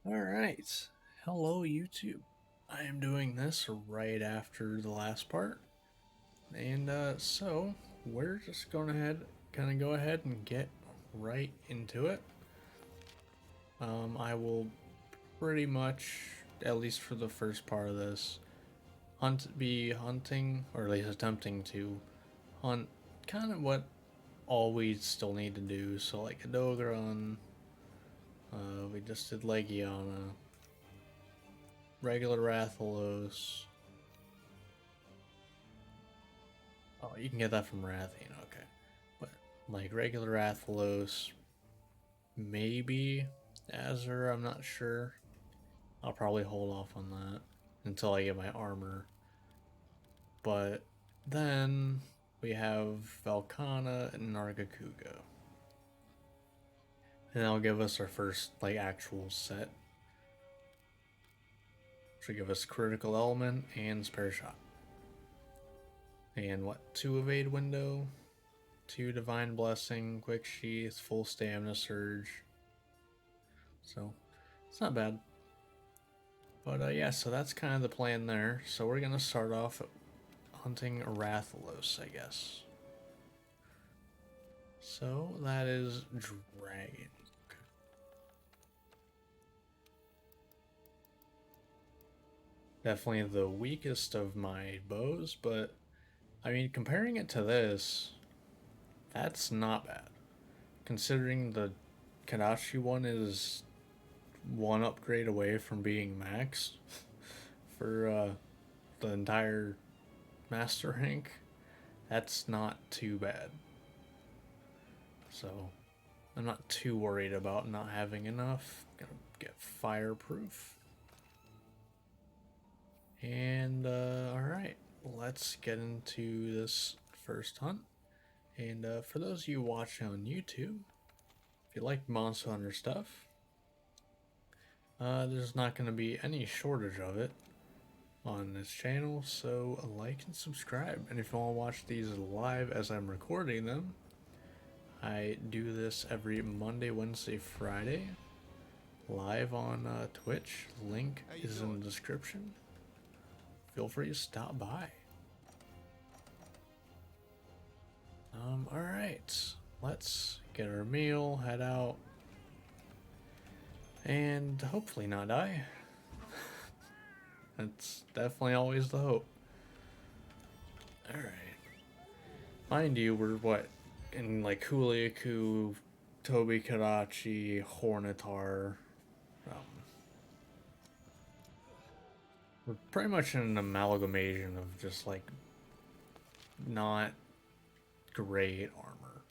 Alright, hello YouTube. I am doing this right after the last part. And we're just gonna go ahead and get right into it. I will pretty much, at least for the first part of this, be hunting, or at least attempting to hunt kind of what all we still need to do. So like a Dogron, we just did Legiana, regular Rathalos. Oh, you can get that from Rathian, okay. But like regular Rathalos, maybe Azure, I'm not sure. I'll probably hold off on that until I get my armor. But then we have Valkana and Nargacuga. And that'll give us our first like actual set. Should give us critical element and spare shot. And what, 2 evade window, 2 divine blessing, quick sheath, full stamina surge. So it's not bad. But yeah, so that's kind of the plan there. So we're gonna start off hunting Rathalos, I guess. So that is dragon. Definitely the weakest of my bows, but I mean, comparing it to this, that's not bad. Considering the Kadachi one is 1 upgrade away from being max for the entire master rank, that's not too bad. So I'm not too worried about not having enough. Gonna get fireproof. And alright, let's get into this first hunt. And for those of you watching on YouTube, if you like Monster Hunter stuff, there's not going to be any shortage of it on this channel, so like and subscribe. And if you want to watch these live as I'm recording them, I do this every Monday, Wednesday, Friday, live on Twitch. Link is in the description. Feel free to stop by. Alright, let's get our meal, head out, and hopefully not die. That's definitely always the hope. Alright. Mind you, we're what? In like Kuliaku, Tobi Karachi, Hornitar. Um, we're pretty much in an amalgamation of just like not great armor.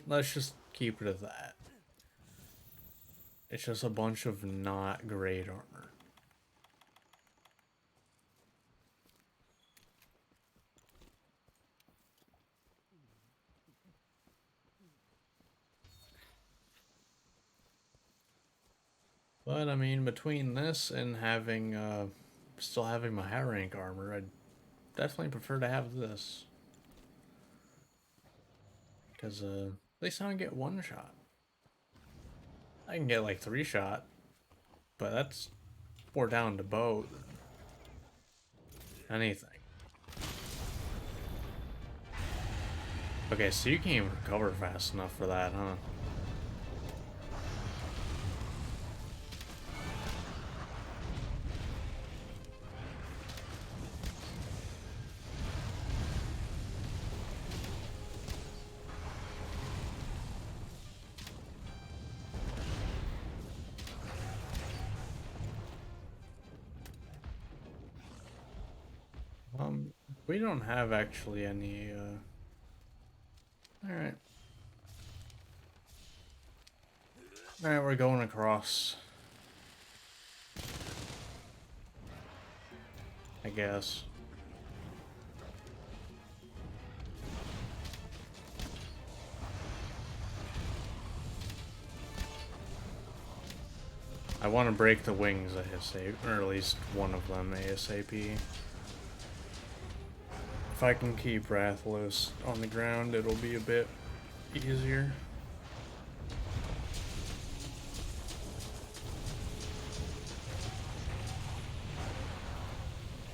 Let's just keep it at that. It's just a bunch of not great armor. But I mean, between this and having, still having my high rank armor, I'd definitely prefer to have this. Because, at least I don't get 1 shot. I can get like 3 shot, but that's more down to bow than anything. Okay, so you can't even recover fast enough for that, huh? Um, we don't have actually any, Alright. Alright, we're going across. I guess. I want to break the wings ASAP, or at least one of them ASAP. If I can keep Rathalos on the ground, it'll be a bit easier.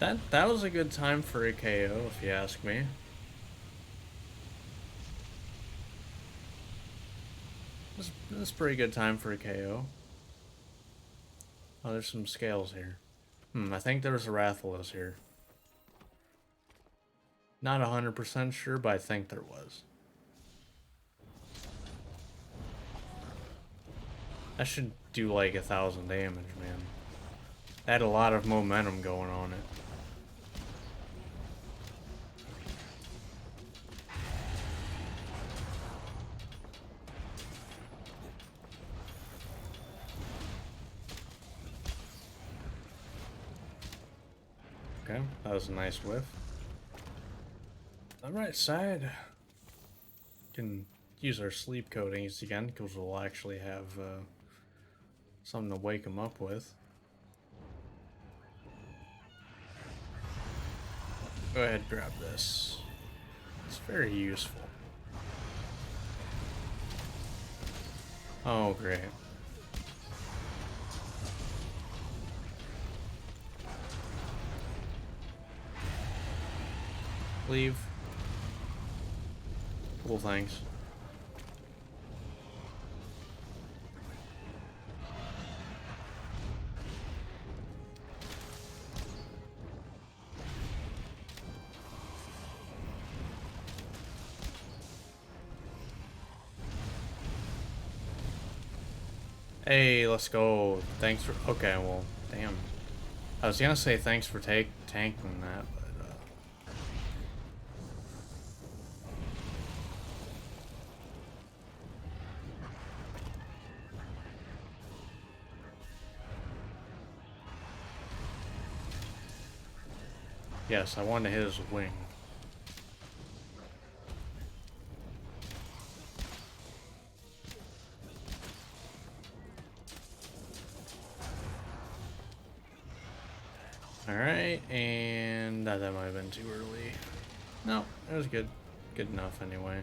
That was a good time for a KO, if you ask me. This is a pretty good time for a KO. Oh, there's some scales here. I think there's a Rathalos here. Not 100% sure, but I think there was. That should do like 1,000 damage, man. That had a lot of momentum going on it. Okay, that was a nice whiff. On the right side, can use our sleep coatings again because we'll actually have something to wake them up with. Go ahead, grab this. It's very useful. Oh, great. Leave. Cool, thanks. Hey, let's go. Thanks for... Okay, well, damn. I was gonna say thanks for tanking that, but... Yes, I wanted to hit his wing. Alright, and that might have been too early. No, it was good. Good enough anyway.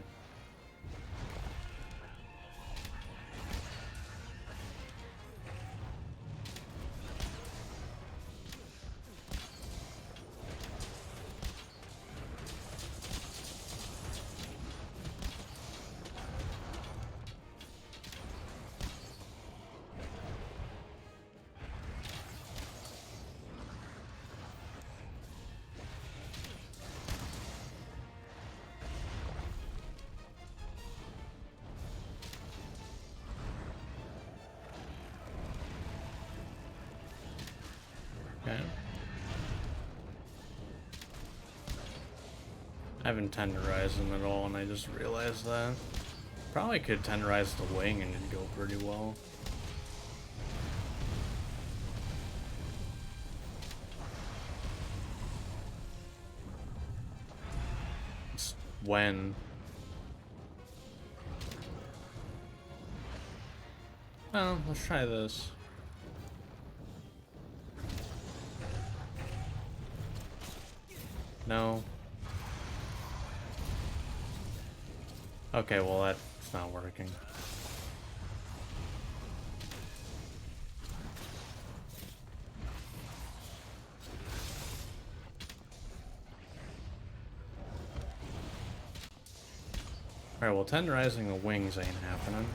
Okay. I haven't tenderized them at all, and I just realized that. Probably could tenderize the wing and it'd go pretty well. It's when. Oh, let's try this. No. Okay, well that's not working. Alright, well tenderizing the wings ain't happening.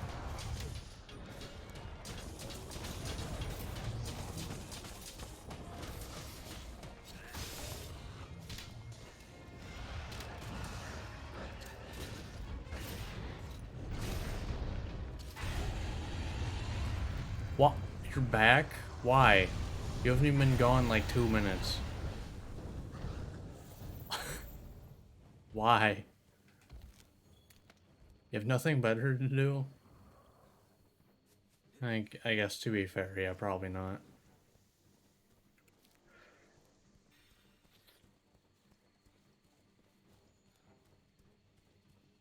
What? You're back? Why? You haven't even been gone like 2 minutes. Why? You have nothing better to do? I guess to be fair, yeah, probably not.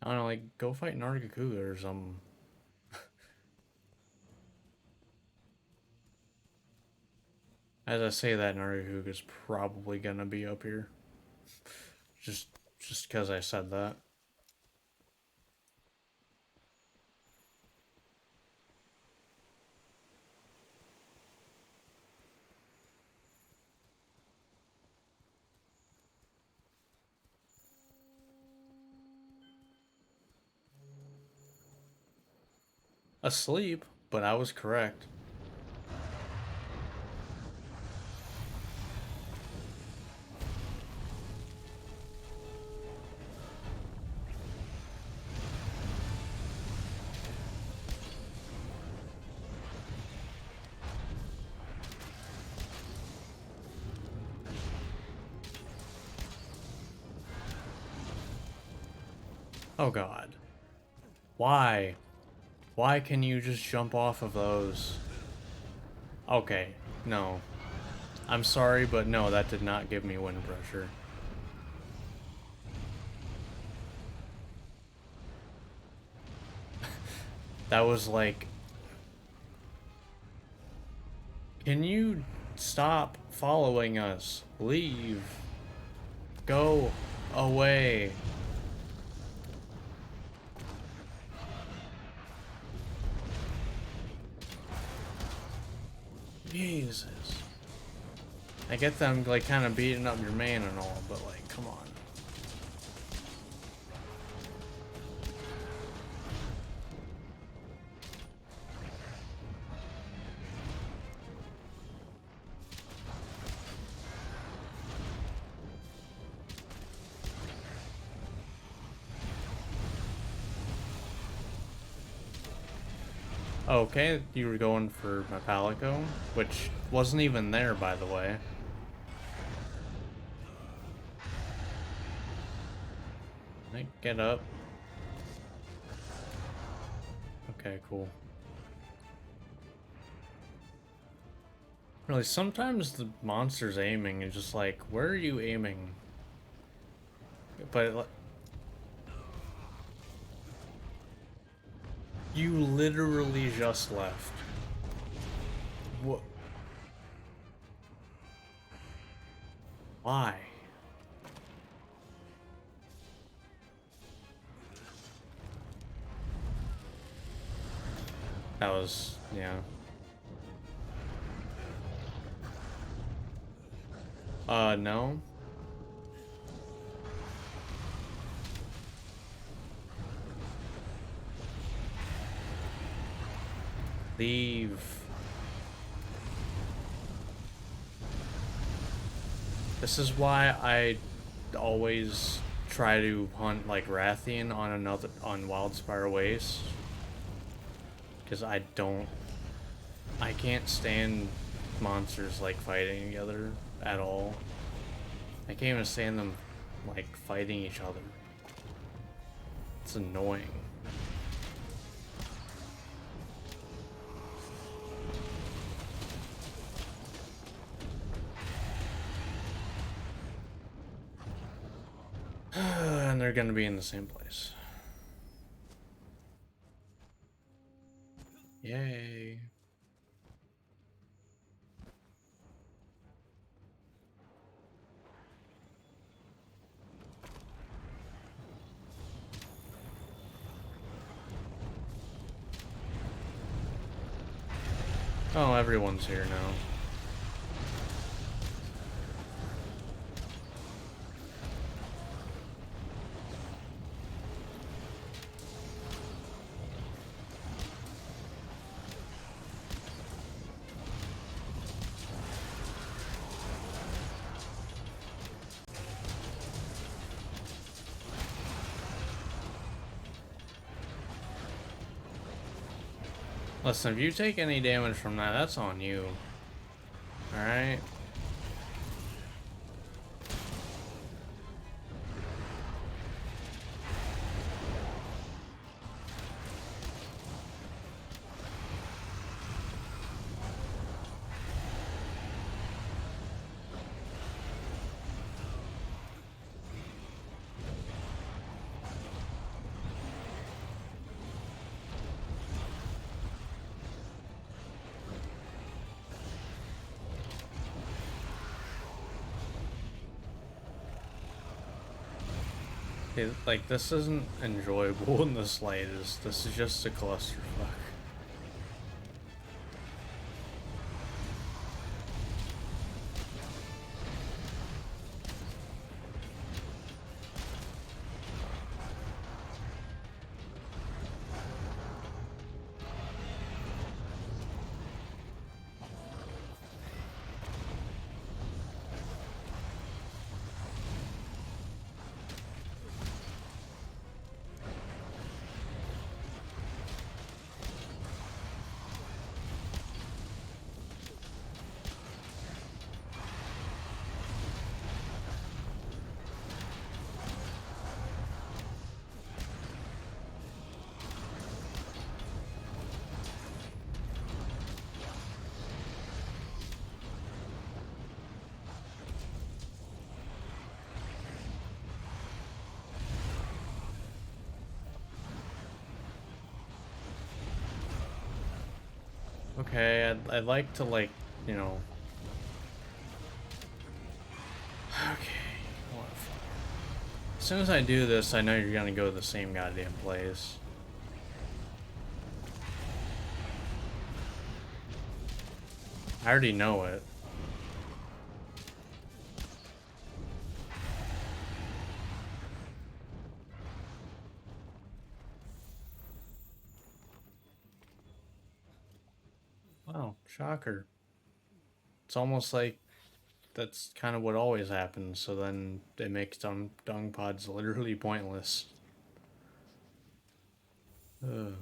I don't know, like, go fight Nargacuga or something. As I say that, Nargacuga's probably gonna be up here. Just because I said that. Asleep, but I was correct. Oh god. Why? Why can you just jump off of those? Okay, no. I'm sorry, but no, that did not give me wind pressure. That was like... Can you stop following us? Leave. Go away. Jesus. I get them, like, kind of beating up your man and all, but, like, come on. Okay, you were going for my Palico, which wasn't even there, by the way. Like, get up. Okay, cool. Really, sometimes the monster's aiming is just like, where are you aiming? But you literally just left. What? Why? That was, yeah. No. Leave. This is why I always try to hunt like Rathian on Wildspire Waste. Because I can't stand monsters like fighting together at all. I can't even stand them like fighting each other. It's annoying. And they're gonna be in the same place. Yay. Oh, everyone's here now. Listen, if you take any damage from that, that's on you. Alright? Like, this isn't enjoyable in the slightest. This is just a clusterfuck. Okay, I'd like to, like, you know... Okay, what the fuck? As soon as I do this, I know you're gonna go to the same goddamn place. I already know it. Wow, shocker. It's almost like that's kind of what always happens, so then it makes dung pods literally pointless. Ugh.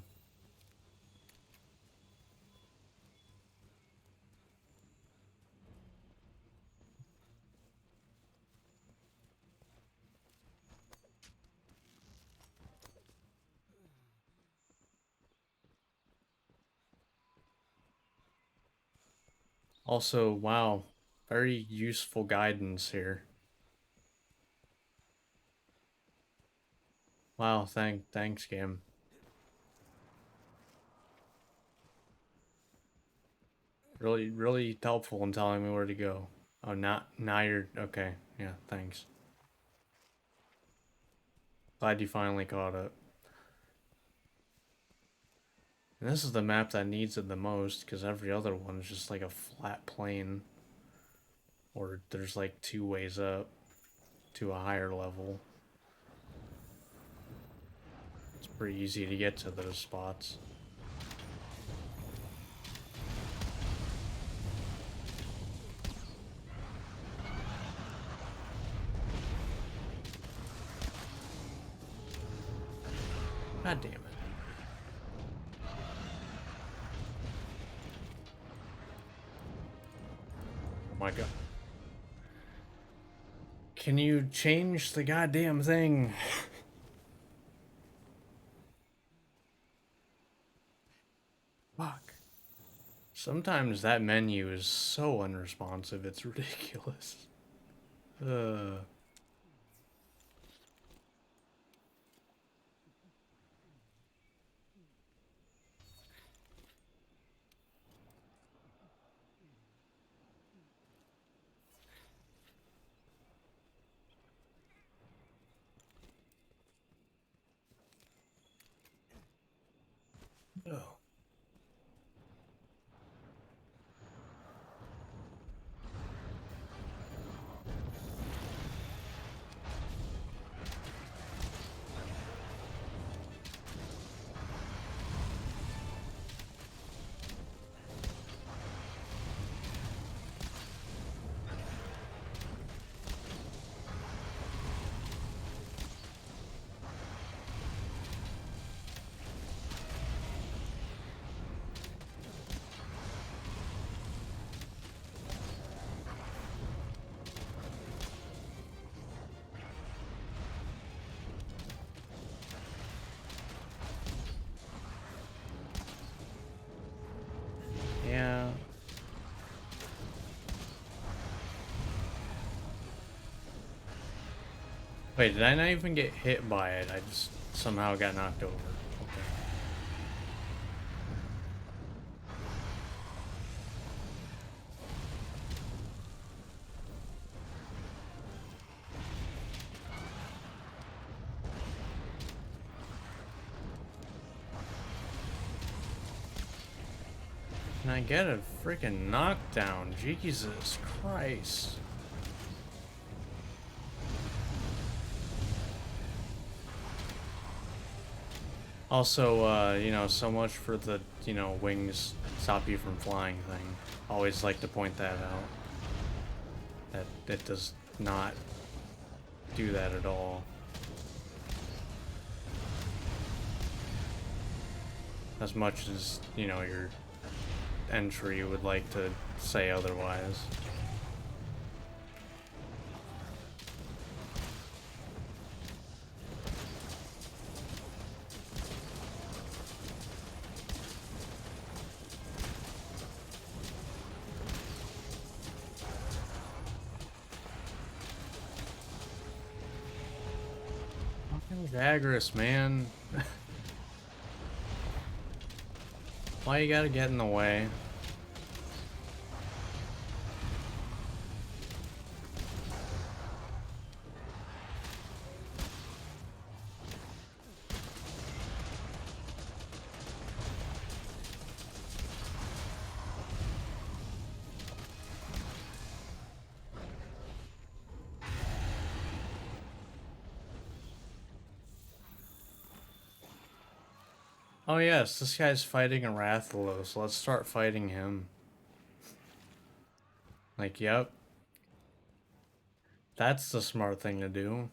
Also, wow, very useful guidance here. Wow, thanks, game. Really helpful in telling me where to go. Oh, now you're okay. Yeah, thanks. Glad you finally caught it. And this is the map that needs it the most, because every other one is just like a flat plane. Or there's like two ways up to a higher level. It's pretty easy to get to those spots. God damn it. Oh my god. Can you change the goddamn thing? Fuck. Sometimes that menu is so unresponsive, it's ridiculous. Uh. Oh. Yeah. Wait, did I not even get hit by it? I just somehow got knocked over. Okay. Can I get a freaking knockdown? Jesus Christ. Also, you know, so much for the, you know, wings stop you from flying thing. Always like to point that out. That it does not do that at all. As much as, you know, your entry would like to say otherwise. Fucking Jagras, man. Why you gotta get in the way? Oh yes, this guy's fighting a Rathalos. Let's start fighting him. Like, yep. That's the smart thing to do.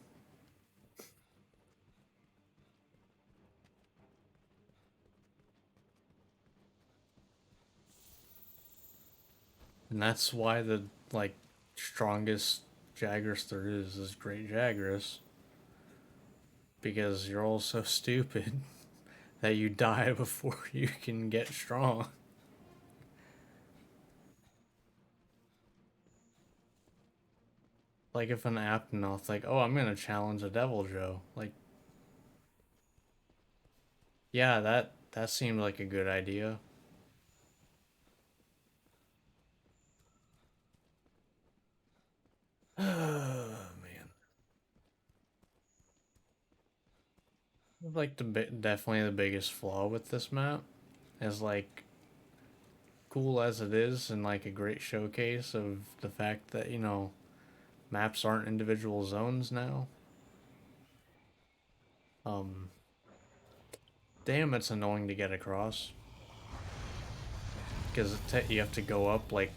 And that's why the, like, strongest Jagras there is Great Jagras. Because you're all so stupid that you die before you can get strong. Like if an Aptonoth, like, oh, I'm gonna challenge a Deviljho. Like, yeah, that seemed like a good idea. Oh man, like definitely the biggest flaw with this map is like cool as it is and like a great showcase of the fact that maps aren't individual zones now. Um, damn, it's annoying to get across because you have to go up like.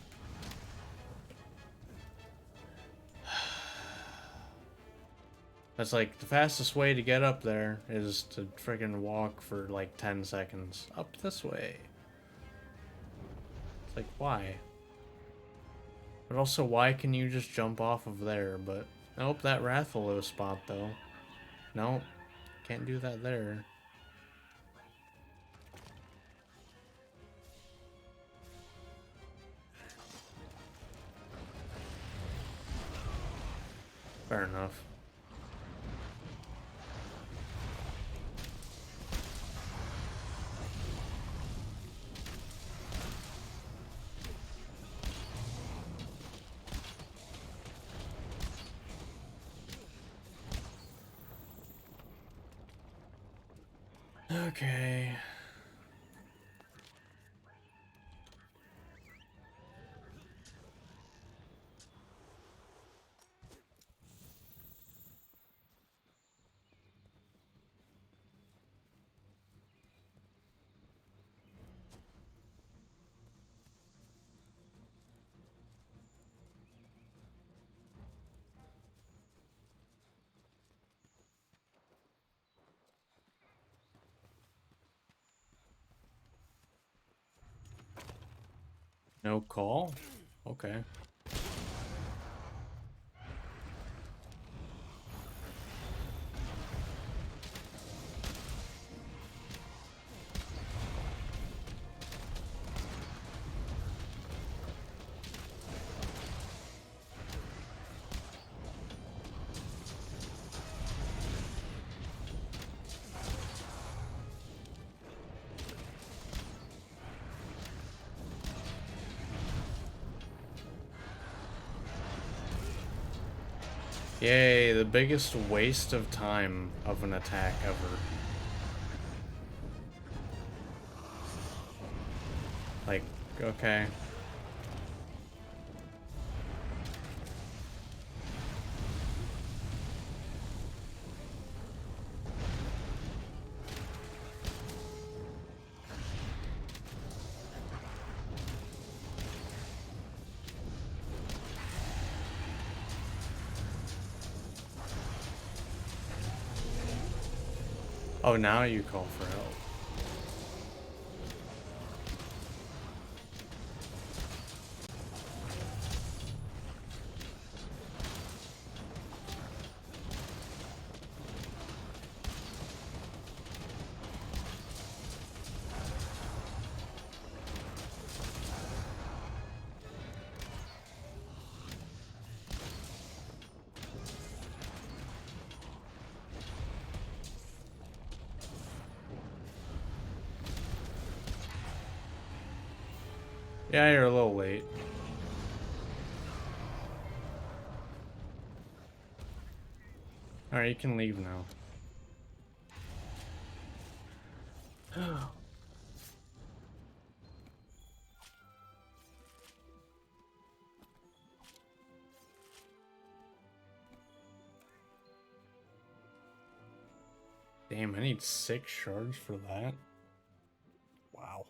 That's like the fastest way to get up there is to freaking walk for like 10 seconds up this way. It's like, why? But also, why can you just jump off of there? But nope, that Rathalos spot though. Nope, can't do that there. Fair enough. Okay. No call? Okay. Yay, the biggest waste of time of an attack ever. Like, okay. Oh, now you call for help. Yeah, you're a little late. Alright, you can leave now. Damn, I need 6 shards for that. Wow.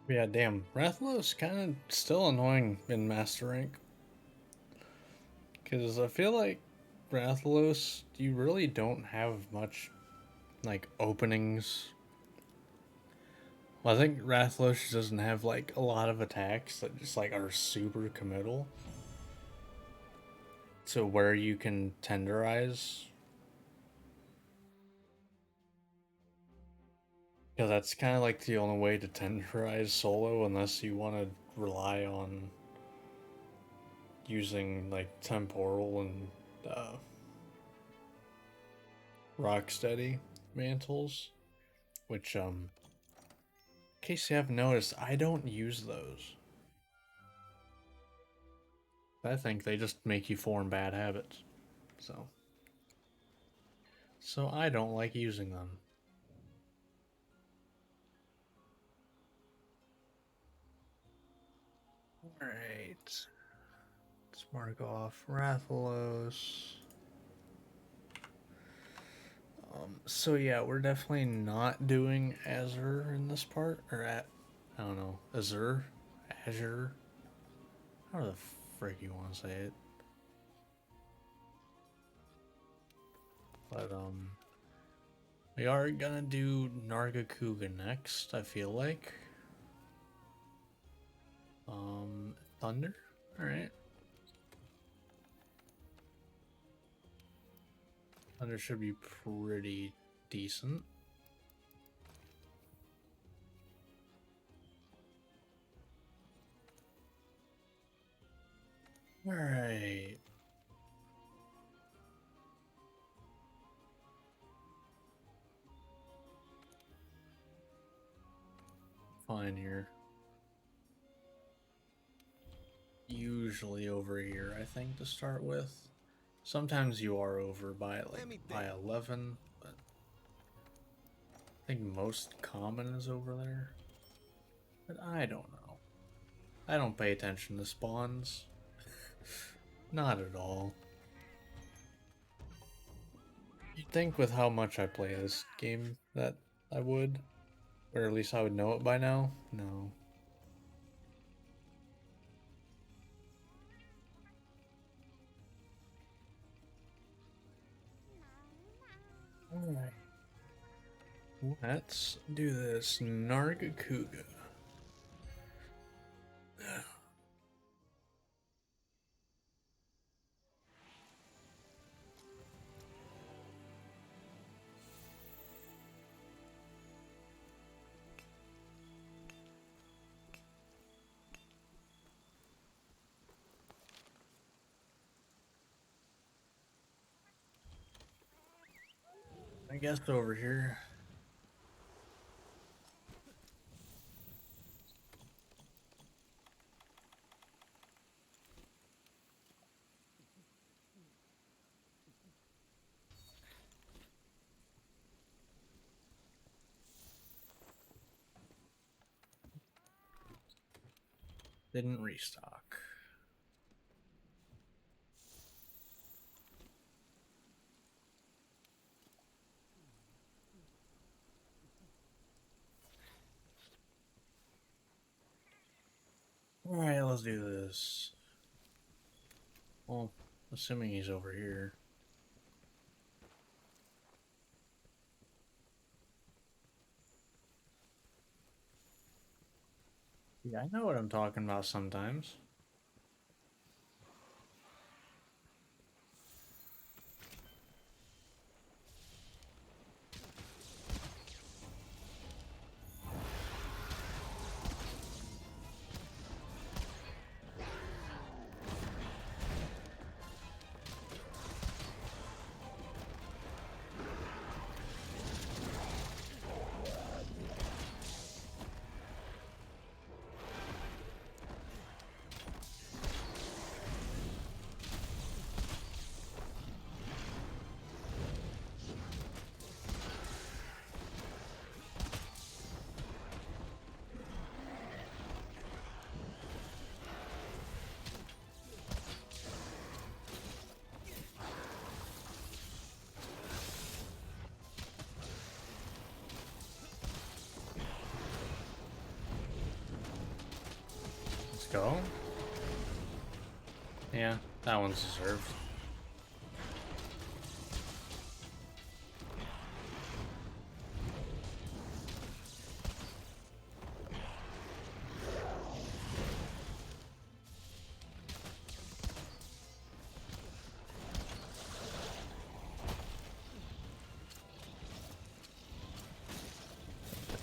Yeah, damn. Rathalos kind of still annoying in Master Rank. Because I feel like Rathalos, you really don't have much, like, openings. Well, I think Rathalos doesn't have, like, a lot of attacks that just, like, are super committal to where you can tenderize. Because that's kind of like the only way to tenderize solo unless you want to rely on using like temporal and uh, rocksteady mantles, which in case you haven't noticed, I don't use those. I think they just make you form bad habits. So I don't like using them. Alright. Let's mark off Rathalos. So yeah, we're definitely not doing Azure in this part, or I don't know, Azure. How the frick you want to say it? But we are gonna do Nargacuga next. I feel like. Thunder. All right. Thunder should be pretty decent. All right. Fine here. Usually over here, I think, to start with. Sometimes you are over by like by 11, but I think most common is over there. But I don't know. I don't pay attention to spawns. Not at all. You'd think with how much I play this game that I would. Or at least I would know it by now. No. Alright. Let's do this. Nargacuga. I guess over here. Didn't restock. Alright, let's do this. Well, assuming he's over here. Yeah, I know what I'm talking about sometimes. go. Yeah, that one's deserved.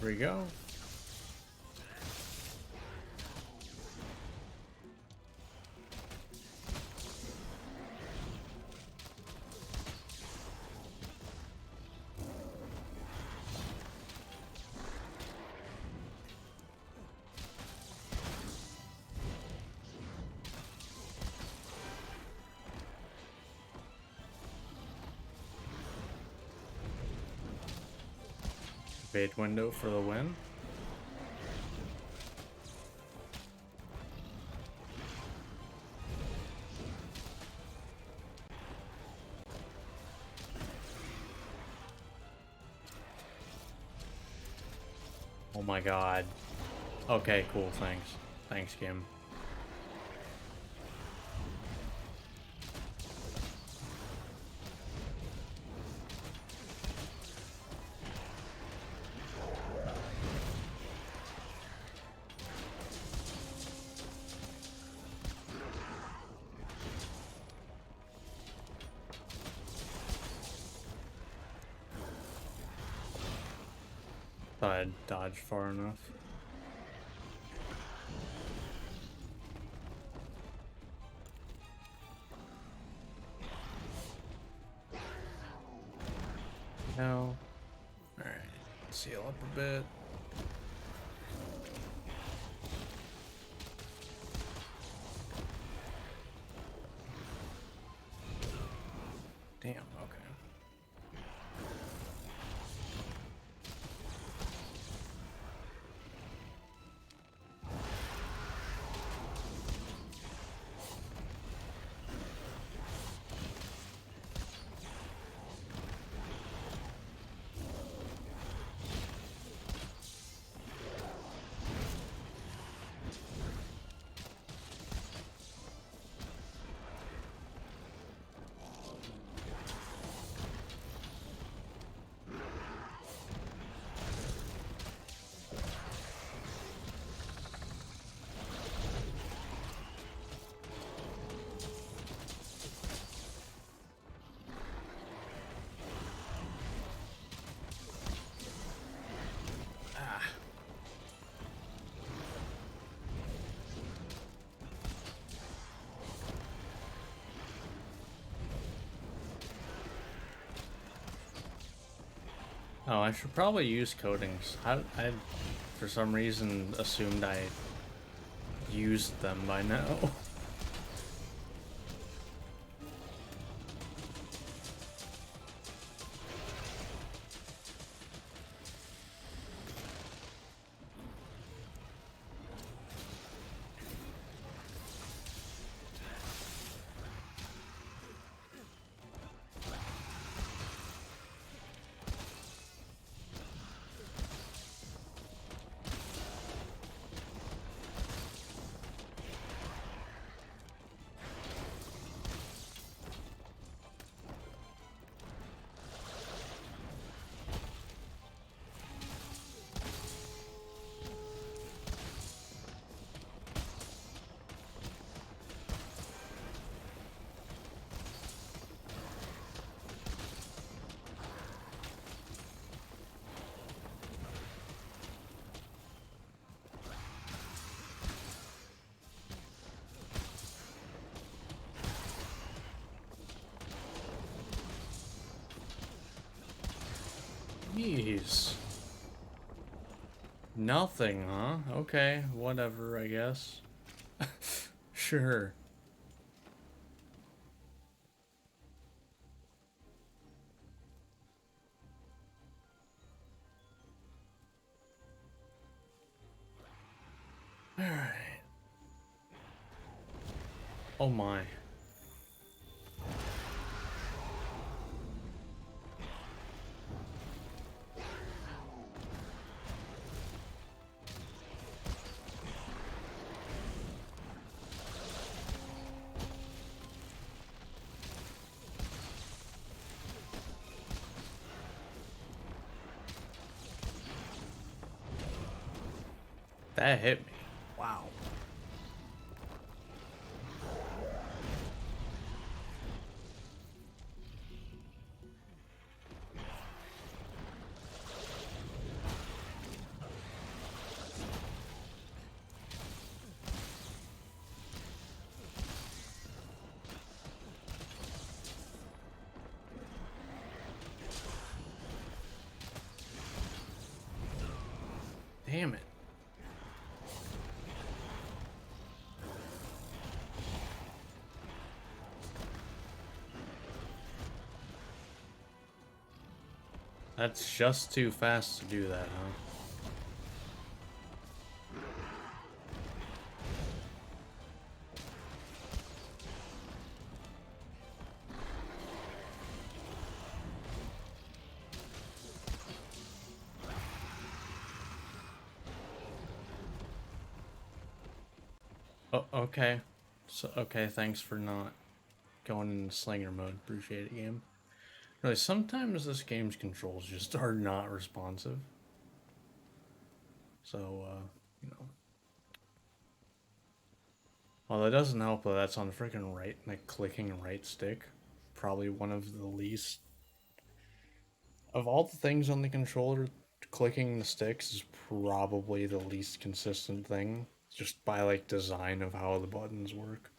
There we go. Fade window for the win. Oh my god. Okay, cool, thanks. Thanks, Kim. Thought I'd dodge far enough. No. Alright, seal up a bit. Damn, okay. Oh, I should probably use coatings. I for some reason, assumed I used them by now. Jeez. Nothing, huh? Okay, whatever, I guess. Sure. Alright. Oh my. That hit me. Wow. Damn it. That's just too fast to do that, huh? Oh, okay. So, okay, thanks for not going into slinger mode. Appreciate it, game. Really, sometimes this game's controls just are not responsive. So, you know. Well, that doesn't help that that's on freaking right, like clicking right stick. Probably one of the least. Of all the things on the controller, clicking the sticks is probably the least consistent thing. Just by like design of how the buttons work.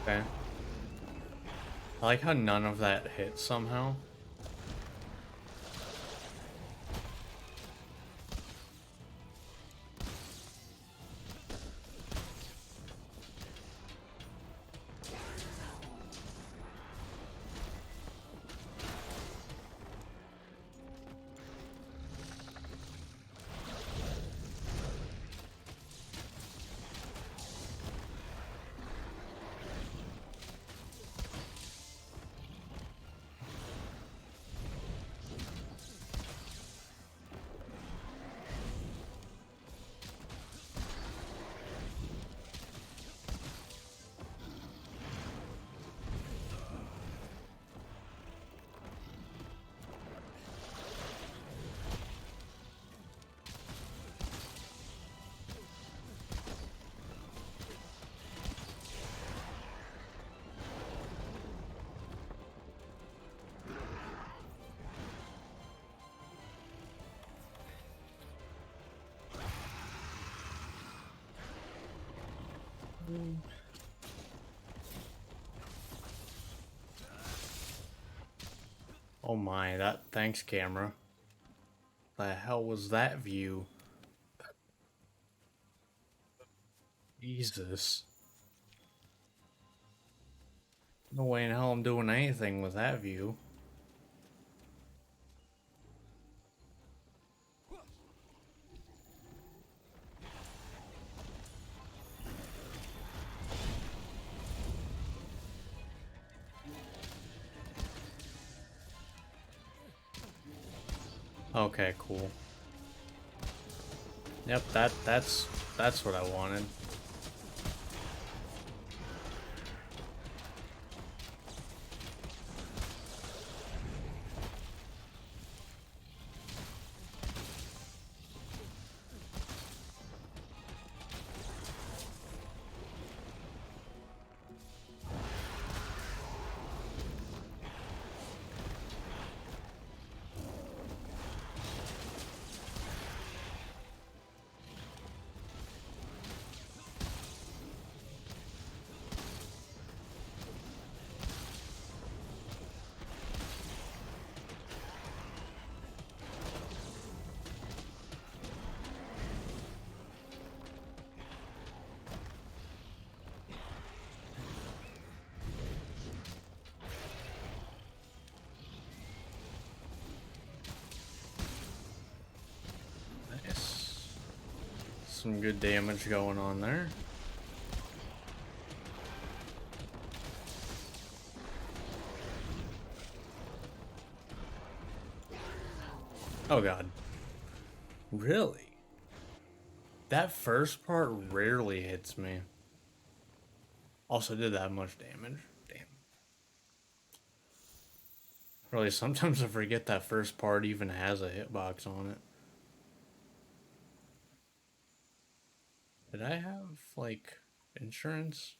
Okay. I like how none of that hit somehow. Oh my, that thanks camera. The hell was that view? Jesus. No way in hell I'm doing anything with that view. Okay, cool. Yep, that's what I wanted. Some good damage going on there. Oh god. Really? That first part rarely hits me. Also did that much damage. Damn. Really, sometimes I forget that first part even has a hitbox on it. Did I have, like, insurance?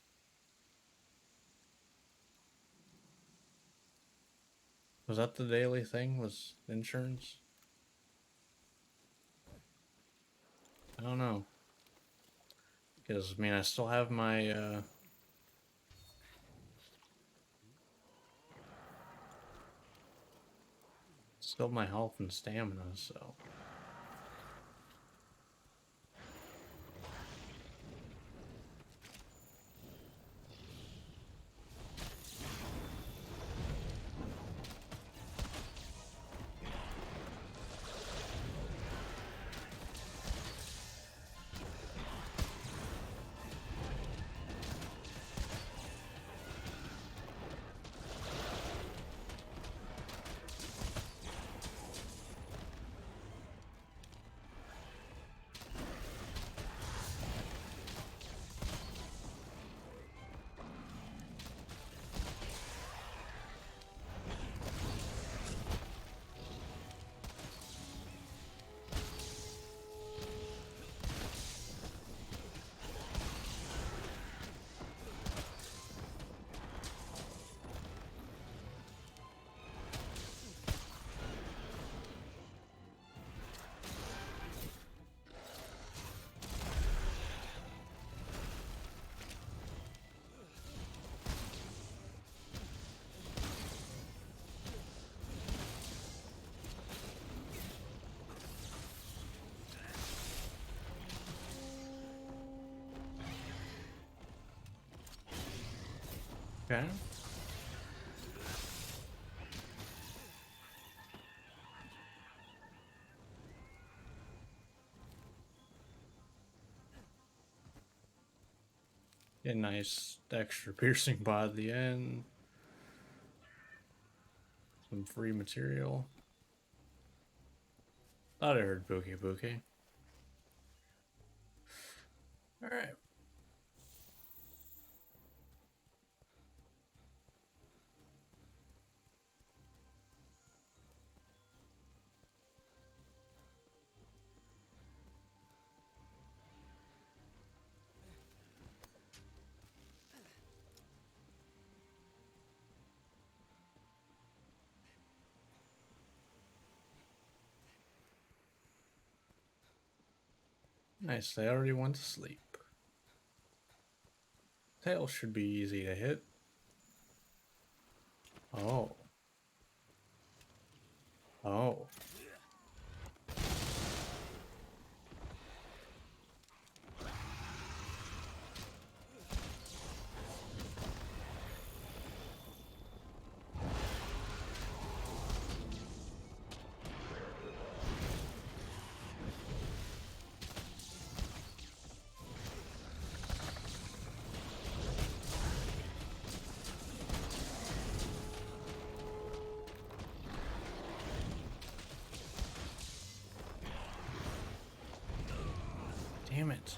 Was that the daily thing? Was insurance? I don't know. Because, I mean, I still have my, still my health and stamina, so... Okay. A nice extra piercing by the end. Some free material. Thought I heard Bookie Bookie. Alright. Nice, they already went to sleep. Tail should be easy to hit. Oh. Oh. Damn it.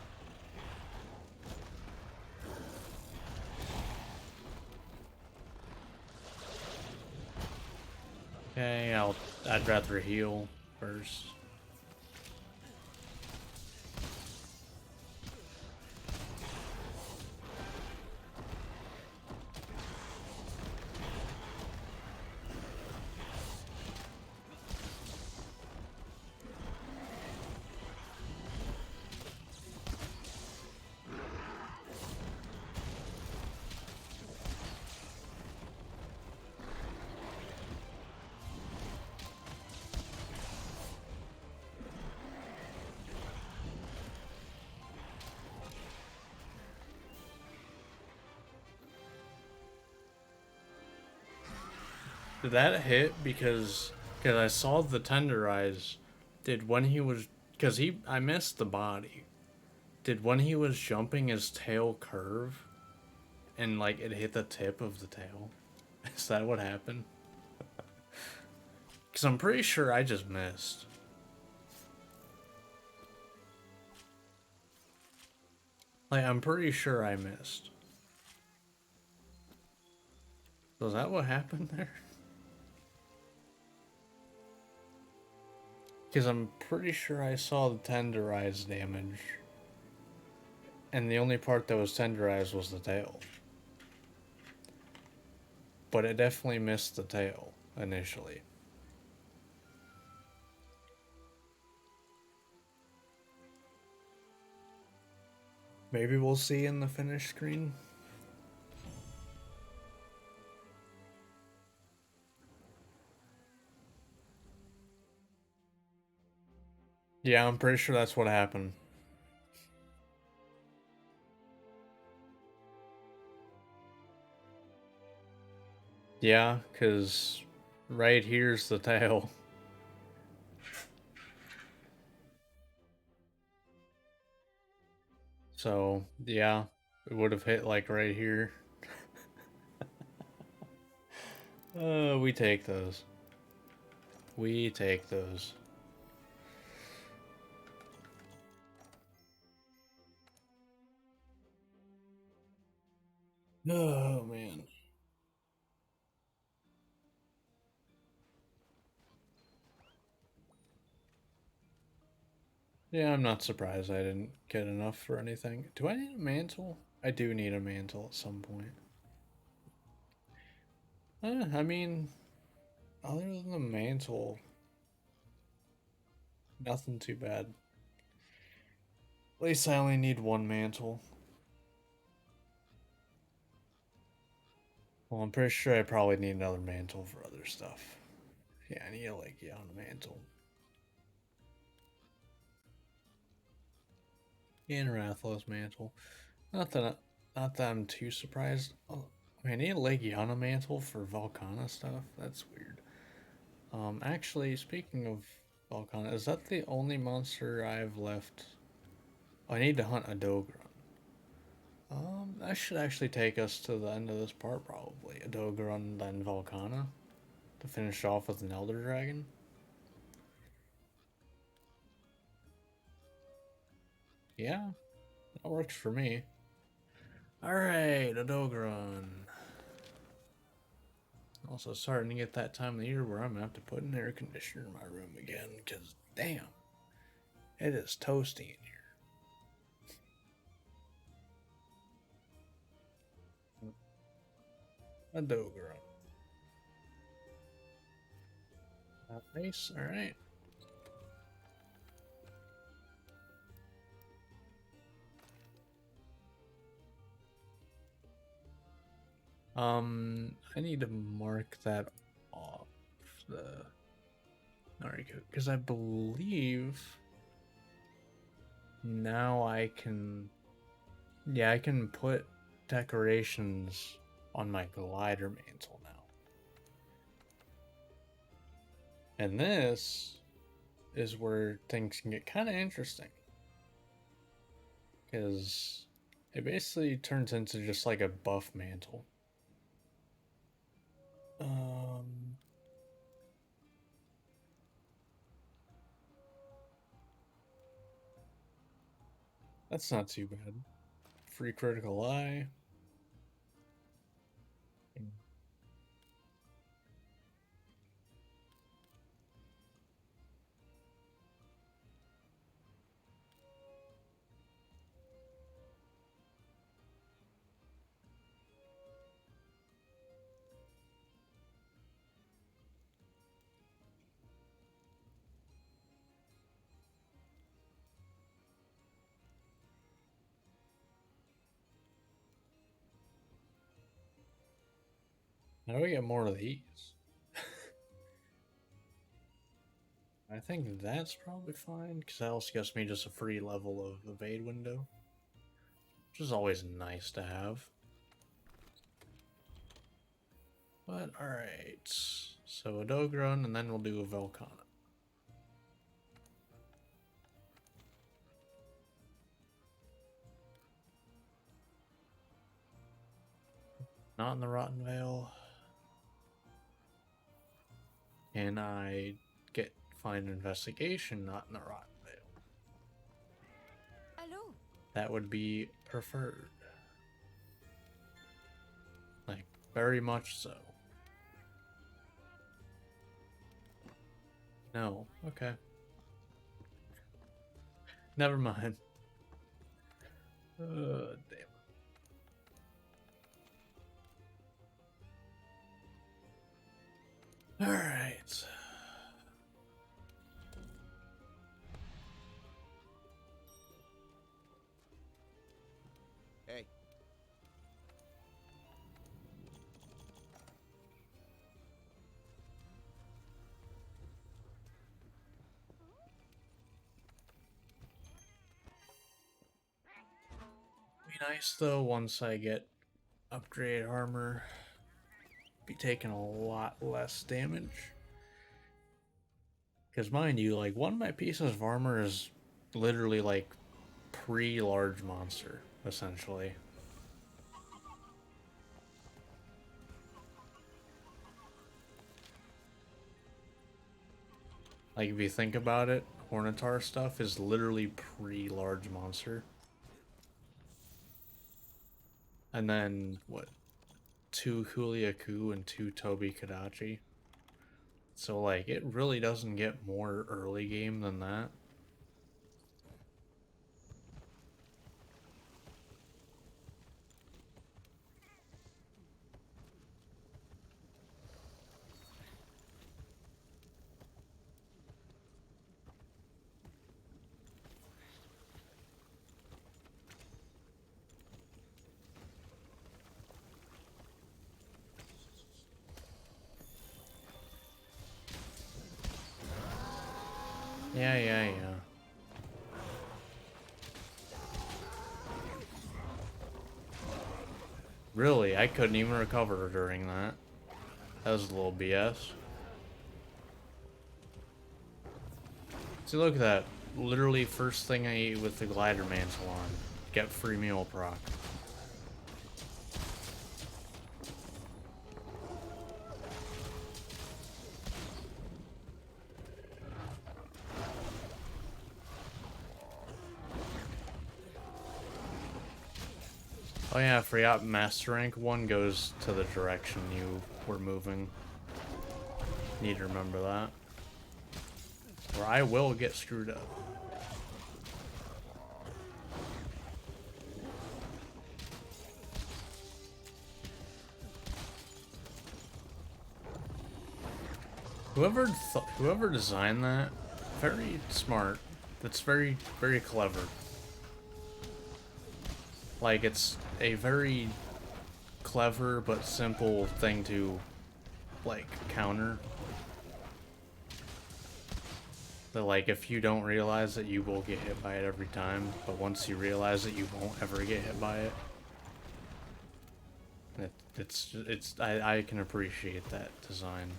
Okay, I'd rather heal first. Did that hit because I saw the tenderize did when he was because I missed the body Did when he was jumping his tail curve and like it hit the tip of the tail? Is that what happened? Because I'm pretty sure I just missed. Like, I'm pretty sure I missed. Was that what happened there? Because I'm pretty sure I saw the tenderized damage. And the only part that was tenderized was the tail. But it definitely missed the tail initially. Maybe we'll see in the finish screen. Yeah, I'm pretty sure that's what happened. Yeah, because right here's the tail. So, yeah, it would have hit like right here. We take those. We take those. Oh, man. Yeah, I'm not surprised I didn't get enough for anything. Do I need a mantle? I do need a mantle at some point. I mean, other than the mantle, nothing too bad. At least I only need one mantle. Well, I'm pretty sure I probably need another mantle for other stuff. Yeah, I need a Legion mantle. And Rathalos mantle. Not that not that I'm too surprised. Oh, I need a Legiana mantle for Volcana stuff. That's weird. Actually, speaking of Volcana, is that the only monster I've left? Oh, I need to hunt a Dogron. That should actually take us to the end of this part, probably. A Dogron, then Volcana, to finish off with an Elder Dragon. Yeah, that works for me. Alright, a Dogron. Also starting to get that time of the year where I'm gonna have to put an air conditioner in my room again, because damn, it is toasty in here. A Dogron. Nice, alright. I need to mark that off the Nariko, because I believe now I can, yeah, I can put decorations on my glider mantle now. And this is where things can get kind of interesting. Because it basically turns into just like a buff mantle. Um, that's not too bad. Free critical eye. How do we get more of these? I think that's probably fine, because that also gives me just a free level of evade window, which is always nice to have. But alright, so a Dogron, and then we'll do a Velkhana. 'Cause Not in the Rotten Vale. Can I get find investigation not in the Rotten Vale? Hello. That would be preferred. Like, very much so. No. Okay. Never mind. Damn. Alright. Hey. Be nice though once I get upgrade armor. Be taking a lot less damage. Because mind you, like one of my pieces of armor is literally like pre-large monster, essentially. Like if you think about it, Hornitar stuff is literally pre-large monster. And then what? 2 Kuliaku and 2 Tobi Kadachi. So like it really doesn't get more early game than that. Yeah. Really, I couldn't even recover during that. That was a little BS. See, look at that. Literally first thing I ate with the glider mantle on. Get free meal proc. Oh yeah, I forgot Master Rank 1 goes to the direction you were moving. Need to remember that. Or I will get screwed up. Whoever designed that, very smart. That's very, very clever. Like, it's a very clever but simple thing to, like, counter. That, like, if you don't realize that you will get hit by it every time, but once you realize that you won't ever get hit by it, I can appreciate that design.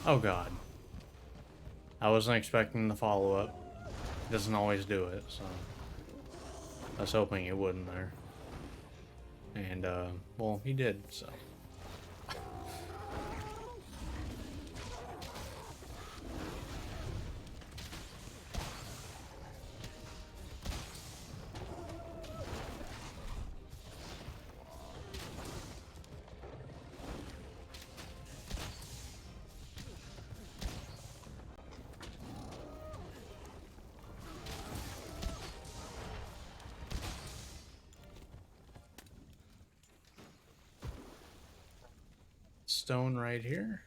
Oh god. I wasn't expecting the follow-up. It doesn't always do it, so... I was hoping it wouldn't there. And, well, he did, so... Stone right here.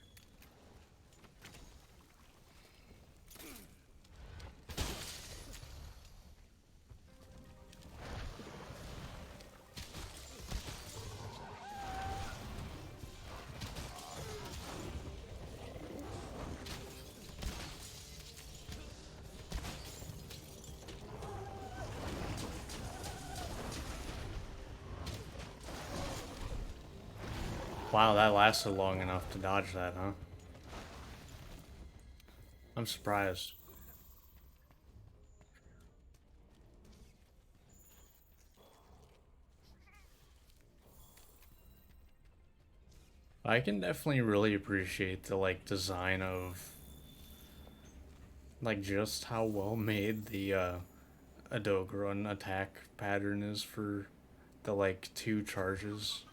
Wow, that lasted long enough to dodge that, huh? I'm surprised. I can definitely really appreciate the like design of like just how well made the Adogran attack pattern is for the like two charges.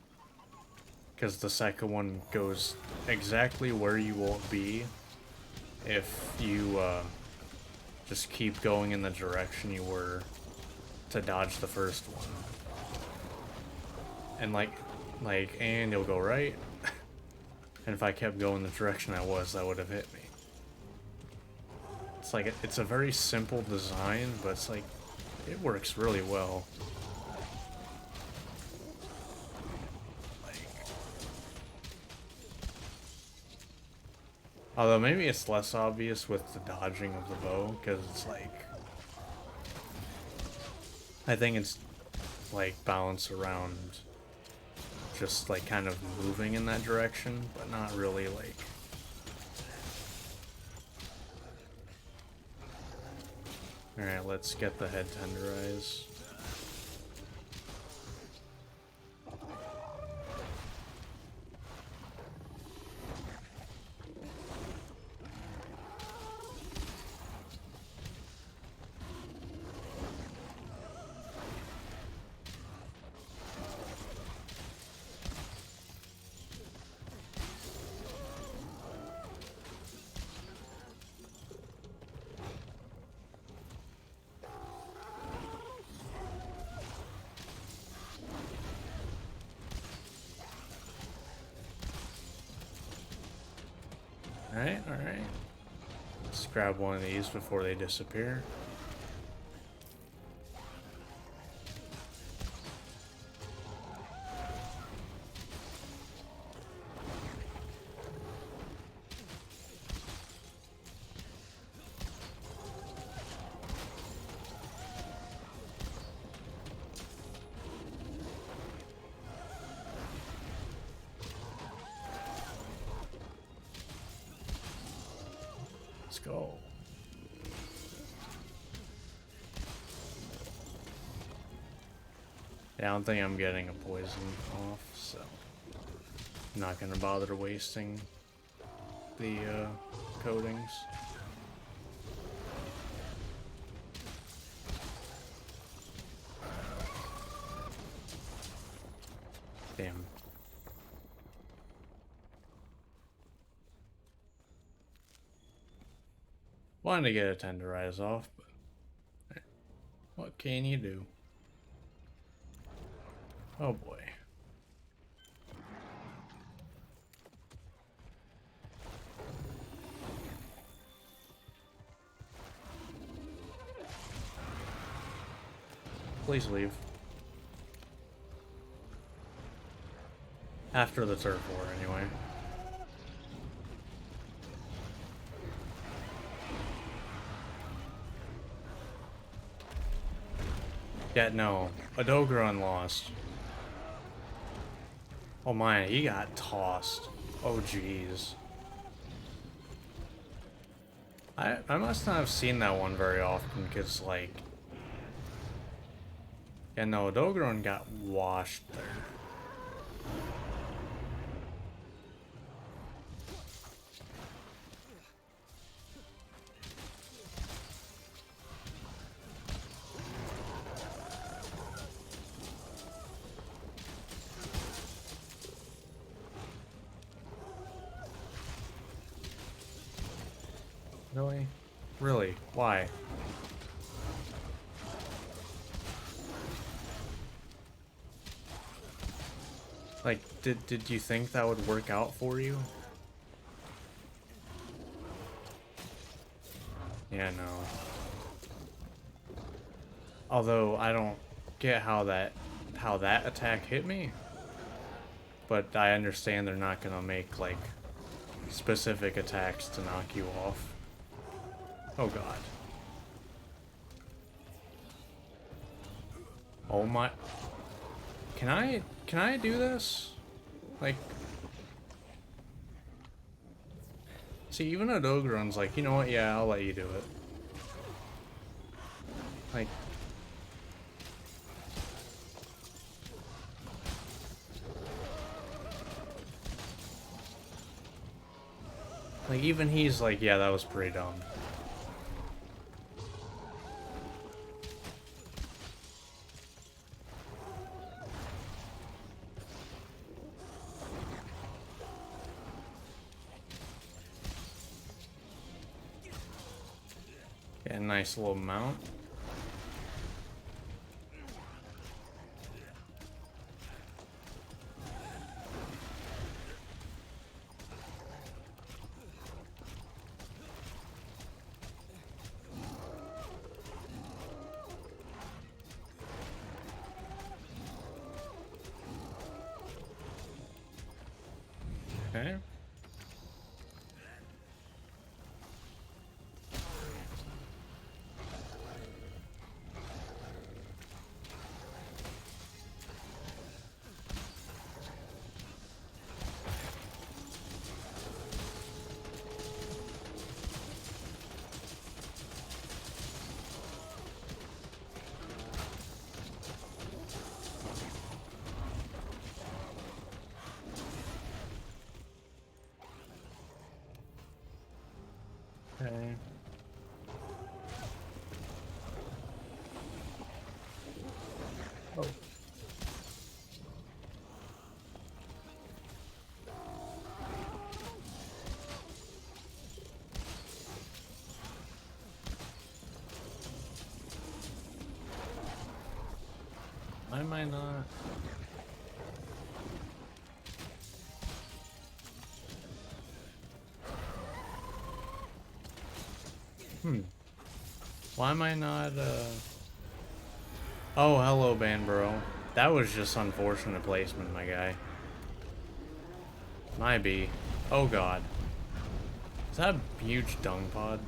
Because the second one goes exactly where you will be if you just keep going in the direction you were to dodge the first one. And and you'll go right. And if I kept going the direction I was, that would have hit me. It's like, it's a very simple design, but it's like, it works really well. Although maybe it's less obvious with the dodging of the bow, because it's like... I think it's like balance around just like kind of moving in that direction, but not really like... Alright, let's get the head tenderize. Alright, alright. Let's grab one of these before they disappear. Let's go. Yeah, I don't think I'm getting a poison off, so I'm not gonna bother wasting the coatings. Damn. Wanted to get a tenderize off, but what can you do? Oh boy. Please leave. After the turf war, anyway. Yeah, no. Adogran lost. Oh my, he got tossed. Oh jeez. I must not have seen that one very often, because, like... Yeah, no, Adogran got washed there. Really? Really? Why? Like, did you think that would work out for you? Yeah, no. Although I don't get how that attack hit me. But I understand they're not gonna make like specific attacks to knock you off. Oh god. Oh my. Can I do this? Like, See, even a Dogron's like, you know what, yeah, I'll let you do it. Like... Like, even he's like, yeah, that was pretty dumb. Yeah, nice little mount. Okay. Okay. Oh. Why am I not? Why am I not, Oh, hello, Banbro. That was just unfortunate placement, my guy. Might be. Oh, God. Is that a huge dung pod?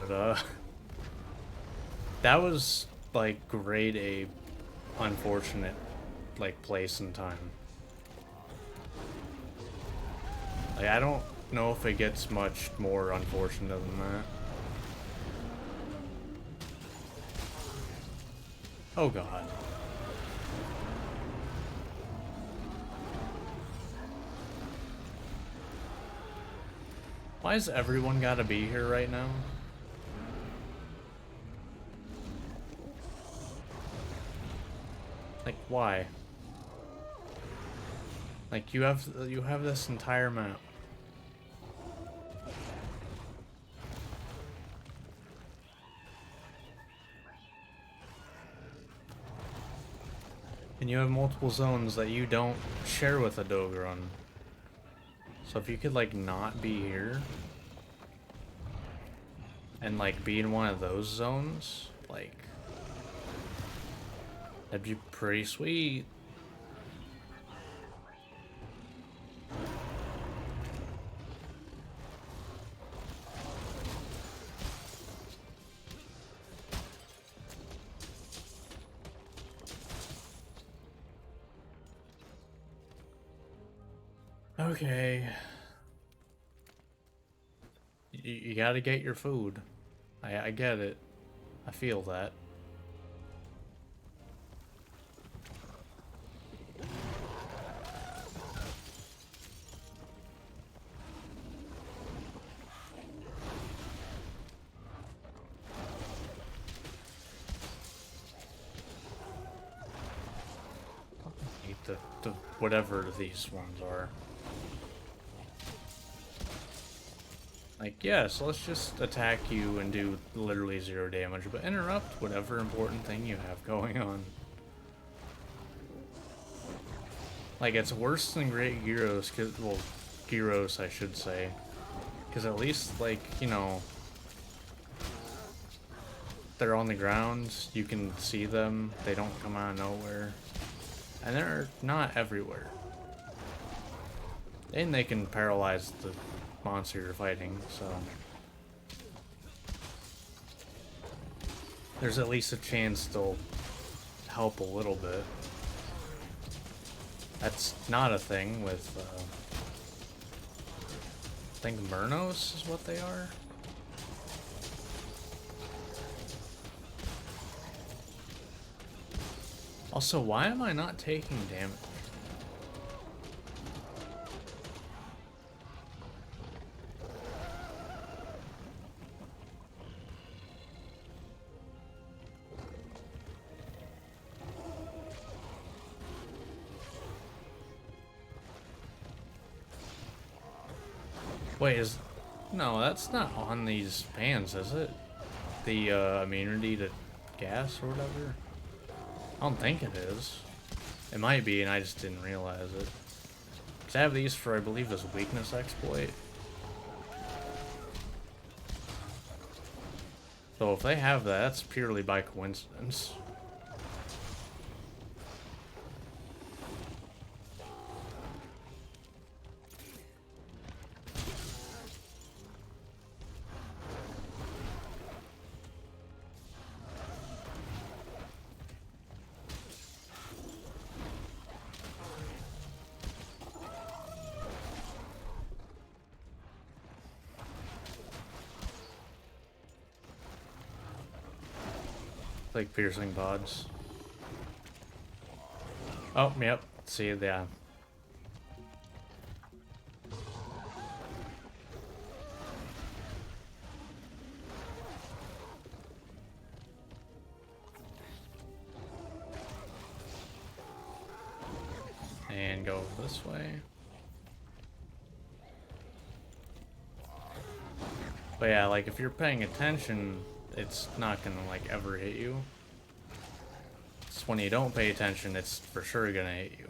But, that was, like, grade A unfortunate, like, place and time. Like, I don't know if it gets much more unfortunate than that. Oh, God. Why has everyone gotta be here right now? Like, why? Like, you have this entire map. And you have multiple zones that you don't share with a Dogron. So if you could, like, not be here and, like, be in one of those zones, like, that'd be pretty sweet. Okay. You gotta get your food. I get it. I feel that. I hate the whatever these ones are. Like, yeah, so let's just attack you and do literally 0 damage, but interrupt whatever important thing you have going on. Like, it's worse than Great Gyros, well, Gyros, I should say. Because at least, like, you know, they're on the ground, you can see them, they don't come out of nowhere. And they're not everywhere. And they can paralyze the monster you're fighting, so... there's at least a chance they'll help a little bit. That's not a thing with, I think Murnos is what they are. Also, why am I not taking damage? Wait, no, that's not on these pans, is it? The immunity to gas or whatever? I don't think it is. It might be, and I just didn't realize it. Because I have these for, I believe, this weakness exploit. So if they have that, that's purely by coincidence. Like piercing pods. Oh, yep. See, yeah. And go this way. But yeah, like if you're paying attention, it's not gonna like ever hit you. It's when you don't pay attention, it's for sure gonna hit you.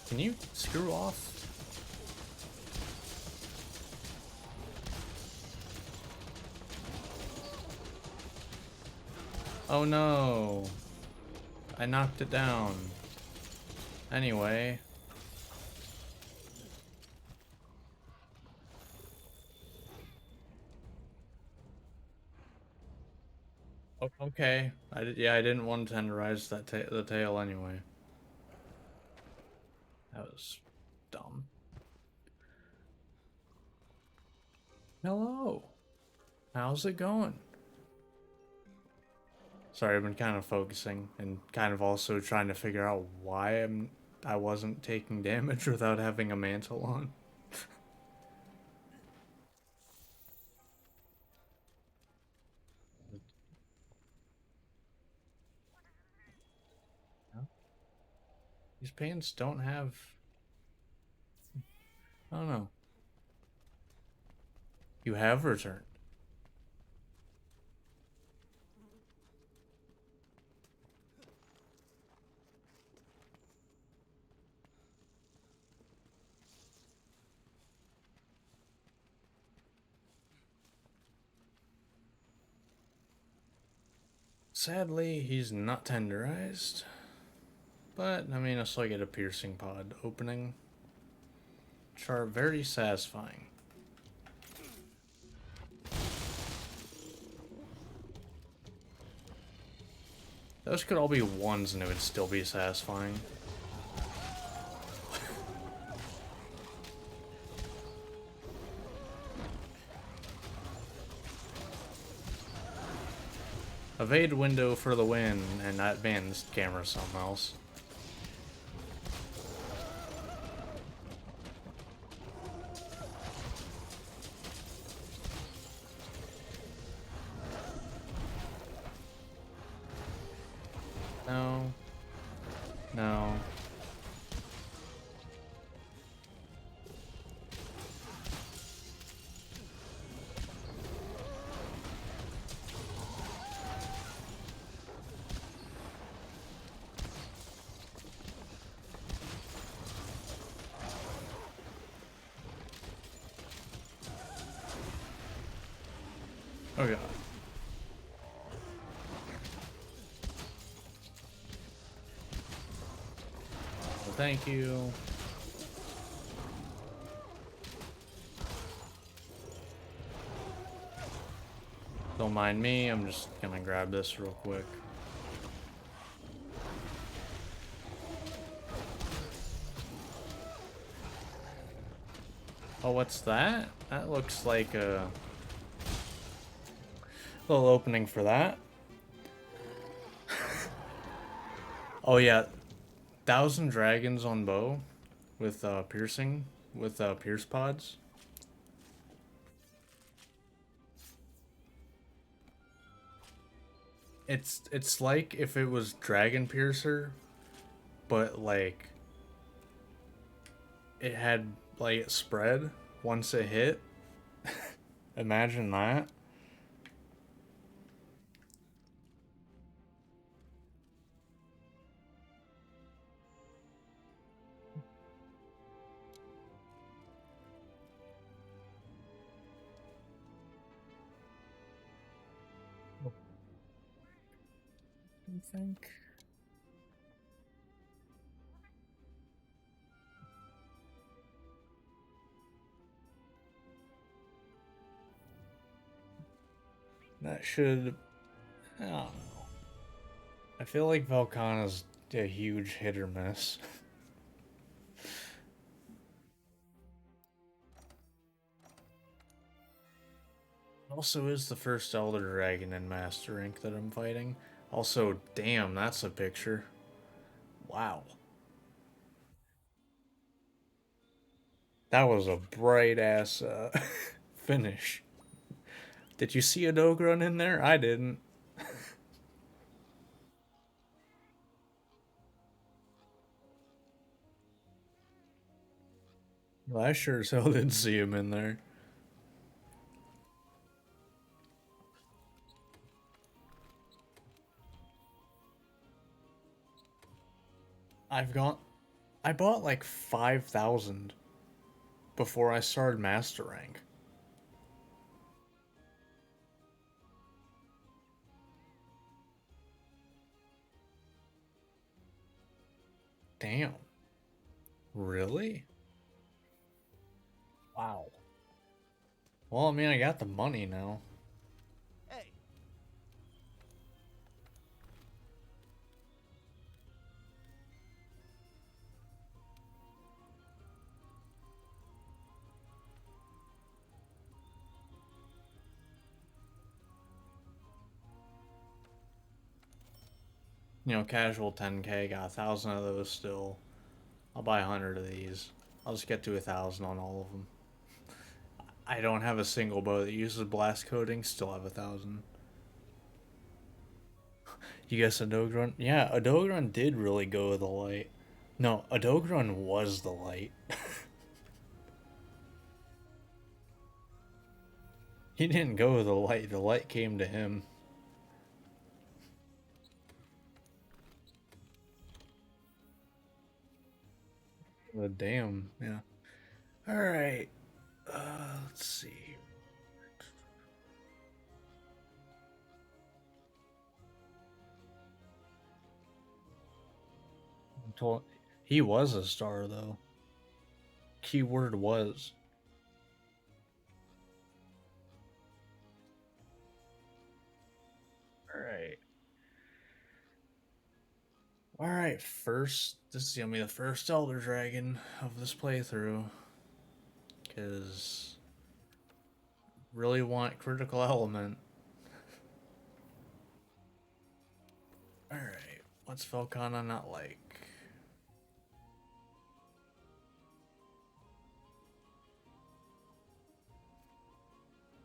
Can you screw off? Oh no! I knocked it down. Anyway. Okay. Yeah, I didn't want to tenderize that the tail anyway. That was dumb. Hello. How's it going? Sorry, I've been kind of focusing and kind of also trying to figure out why I wasn't taking damage without having a mantle on. These pants don't have... I don't know. You have returned. Sadly, he's not tenderized. But, I mean, I still get a piercing pod opening. Which are very satisfying. Those could all be ones and it would still be satisfying. Evade window for the win, and that man, this camera's something else. No. No. Oh god. Well, thank you. Don't mind me, I'm just gonna grab this real quick. Oh, what's that? That looks like a little opening for that. Oh yeah, Thousand Dragons on bow with piercing, with pierce pods. It's like if it was Dragon Piercer, but like it had like spread once it hit. Imagine that. I think. That should. I don't know. I feel like Velkhana's a huge hit or miss. Also, is the first Elder Dragon in Master Ink that I'm fighting. Also, damn, that's a picture. Wow. That was a bright ass finish. Did you see a Dogron in there? I didn't. Well, I sure as hell didn't see him in there. I've got. I bought like 5,000 before I started Master Rank. Damn. Really? Wow. Well, I mean, I got the money now. Hey, You know, casual 10k, got 1,000 of those still. I'll buy 100 of these. I'll just get to 1,000 on all of them. I don't have a single bow that uses blast coating, still have 1,000. You guess a Dogron? Yeah, a Dogron did really go with the light. No, a Dogron was the light. He didn't go with the light came to him. The damn, yeah. Alright, let's see. He was a star, though. Keyword was. Alright. Alright, first, this is gonna be the first Elder Dragon of this playthrough. Because really want critical element. Alright, what's Velkhana not like?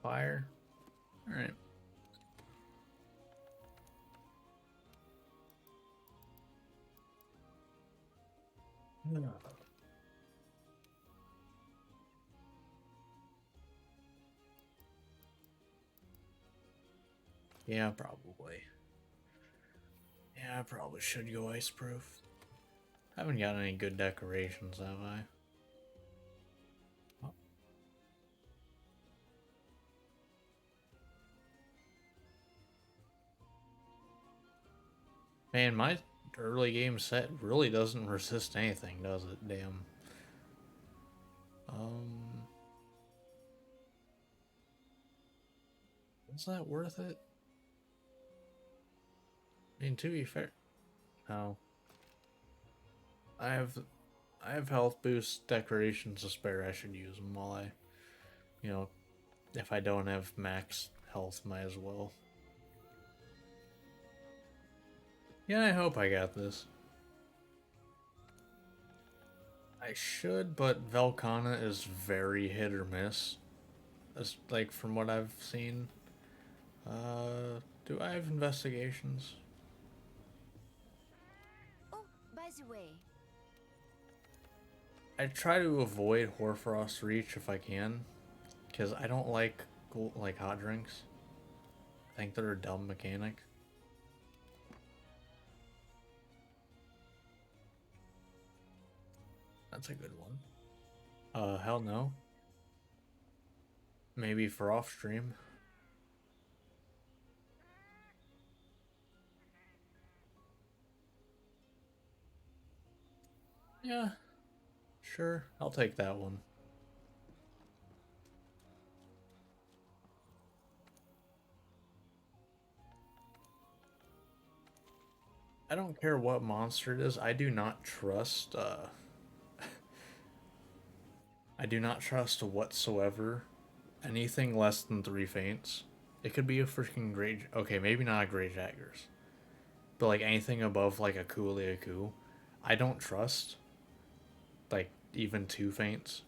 Fire? Alright. Yeah, probably. Yeah, I probably should go ice proof. Haven't got any good decorations, have I? Oh, man, my early game set really doesn't resist anything, does it? Damn. Um, Is that worth it? I mean, to be fair, no. I have I have health boost decorations to spare. I should use them while I, you know, if I don't have max health, might as well. Yeah, I hope I got this. I should, but Velkhana is very hit or miss. As, like, from what I've seen. Do I have investigations? Oh, by the way, I try to avoid Hoarfrost Reach if I can, because I don't like hot drinks. I think they're a dumb mechanic. That's a good one. Hell no. Maybe for off stream. Yeah, sure. I'll take that one. I don't care what monster it is. I do not trust, I do not trust whatsoever anything less than 3 faints. It could be a freaking great. Okay, maybe not a Grey Jaggers, but like anything above like a Cooliaku, I don't trust. Like even 2 faints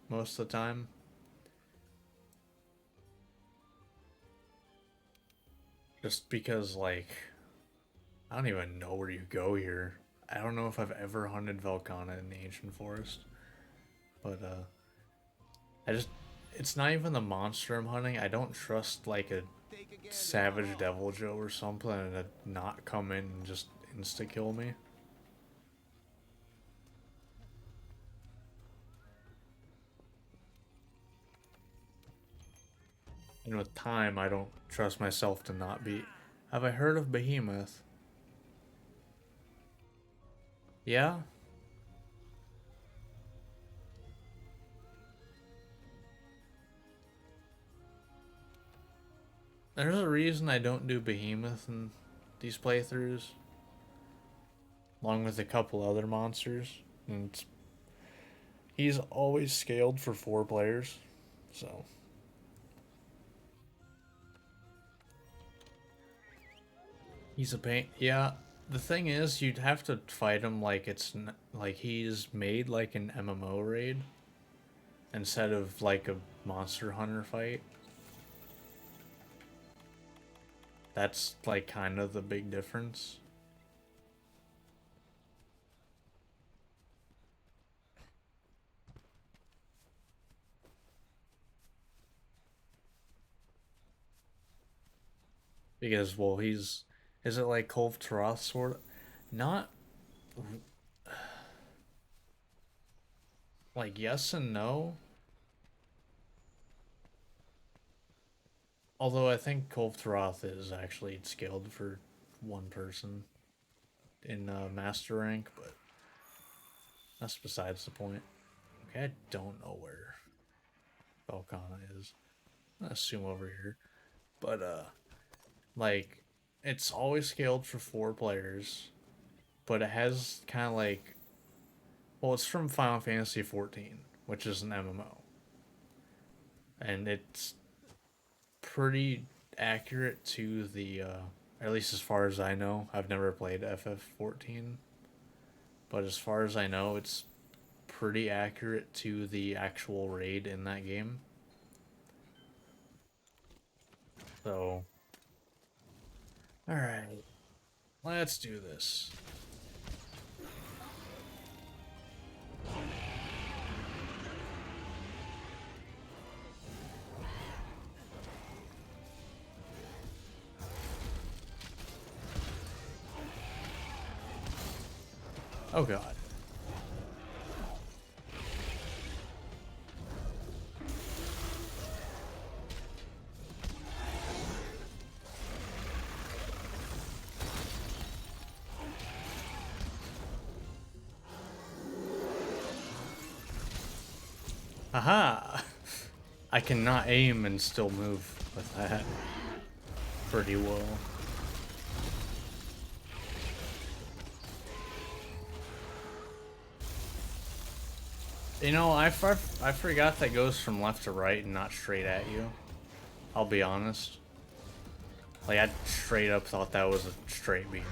most of the time. Just because like I don't even know where you go here. I don't know if I've ever hunted Velkhana in the Ancient Forest, but I just it's not even the monster I'm hunting. I don't trust like a Savage Deviljho or something to not come in and just insta kill me. And with time, I don't trust myself to not be. Have I heard of Behemoth? Yeah? There's a reason I don't do Behemoth in these playthroughs, along with a couple other monsters. And he's always scaled for 4 players, so. He's a pain. Yeah, the thing is, you'd have to fight him like like he's made like an MMO raid instead of like a Monster Hunter fight. That's like kind of the big difference. Because, well, he's. Is it like Kolv Taroth sort of? Not. Like, yes and no. Although I think Kolv Taroth is actually scaled for 1 person in Master Rank, but that's besides the point. Okay, I don't know where Velkhana is. I'm gonna assume over here. But, like, it's always scaled for 4 players, but it has kind of like. Well, it's from Final Fantasy XIV, which is an MMO. And it's pretty accurate to the, at least as far as I know. I've never played FF14, but as far as I know, it's pretty accurate to the actual raid in that game. So, alright, let's do this. Oh god. Aha! I cannot aim and still move. with that pretty well. You know, I forgot that goes from left to right and not straight at you. I'll be honest. Like, I straight up thought that was a straight beam.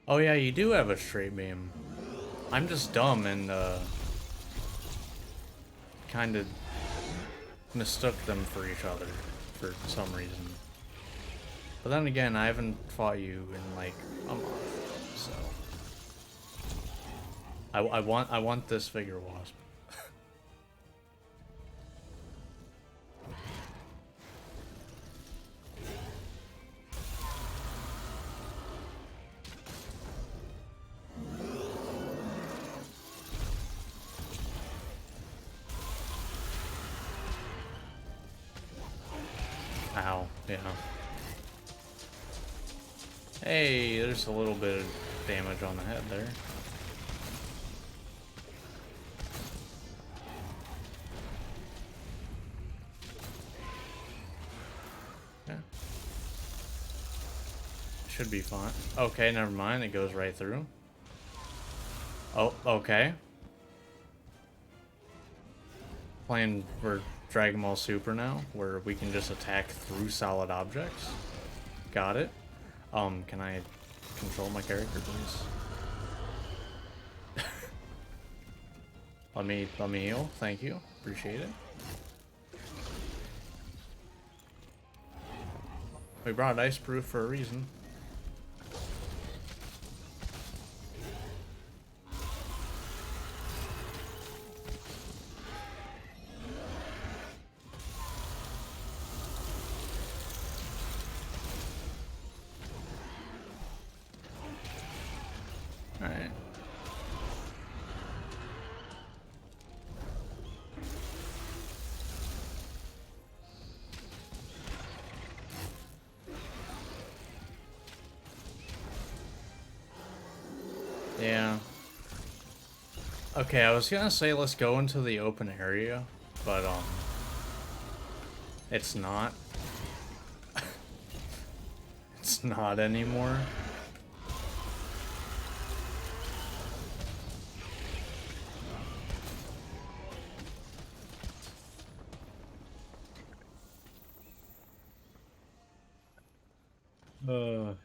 Oh yeah, you do have a straight beam. I'm just dumb and kind of mistook them for each other for some reason. But then again, I haven't fought you in like a month, so I want this figure wasp. Ow, yeah. Hey, there's a little bit of damage on the head there. Yeah. Should be fine. Okay, never mind, it goes right through. Oh, okay. Playing for Dragon Ball Super now, where we can just attack through solid objects. Got it. Can I control my character, please? let me heal. Thank you. Appreciate it. We brought Ice Proof for a reason. Alright. Yeah. Okay, I was gonna say let's go into the open area, but it's not. It's not anymore.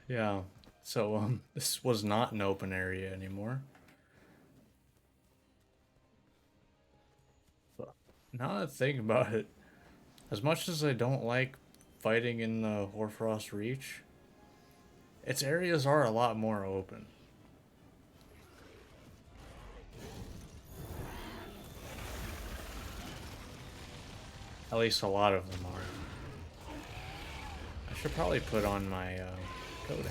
Yeah. So, this was not an open area anymore. But now that I think about it, as much as I don't like fighting in the Hoarfrost Reach, its areas are a lot more open. At least a lot of them are. I should probably put on my coating.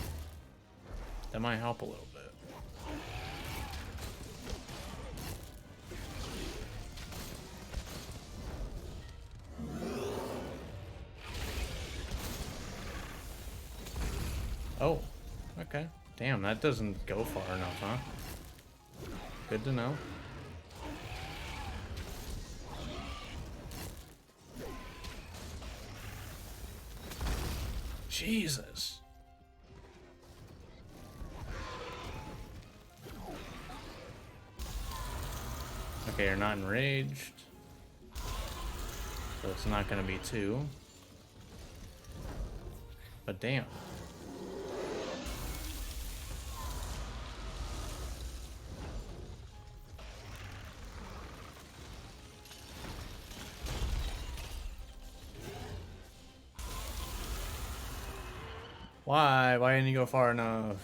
That might help a little bit. Oh, okay. Damn, that doesn't go far enough, huh? Good to know. Jesus. Okay, you're not enraged. So it's not gonna be 2. But damn. Why? Why didn't you go far enough?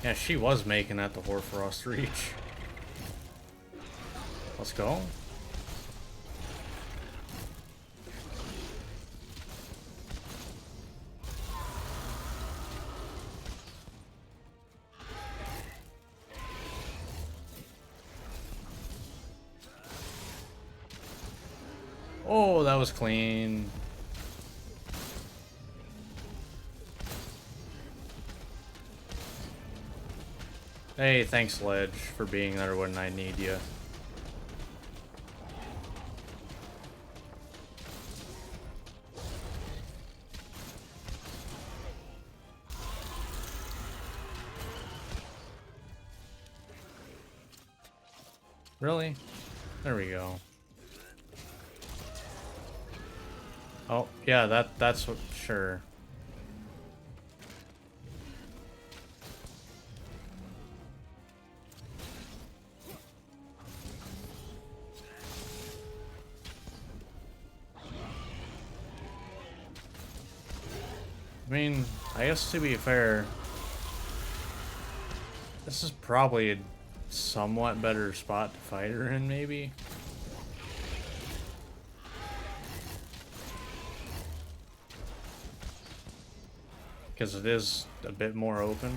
Yeah, she was making at the Hoarfrost Reach. Let's go. Oh, that was clean. Hey, thanks, Ledge, for being there when I need you. Really? There we go. Oh, yeah, that's what, sure. I mean, I guess to be fair, this is probably a somewhat better spot to fight her in, maybe. Because it is a bit more open.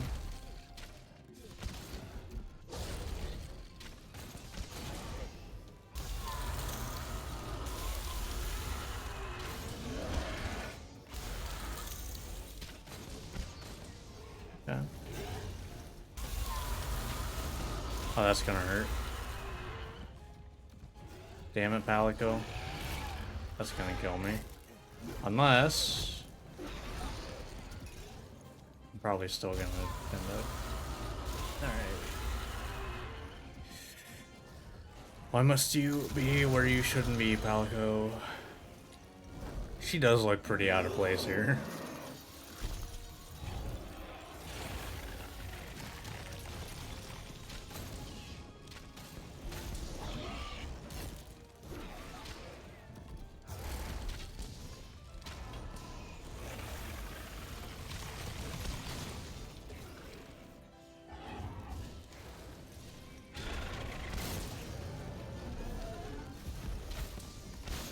Yeah. Oh, that's gonna hurt. Damn it, Palico. That's gonna kill me. Unless... I'm probably still gonna end up... Alright. Why must you be where you shouldn't be, Palico? She does look pretty out of place here.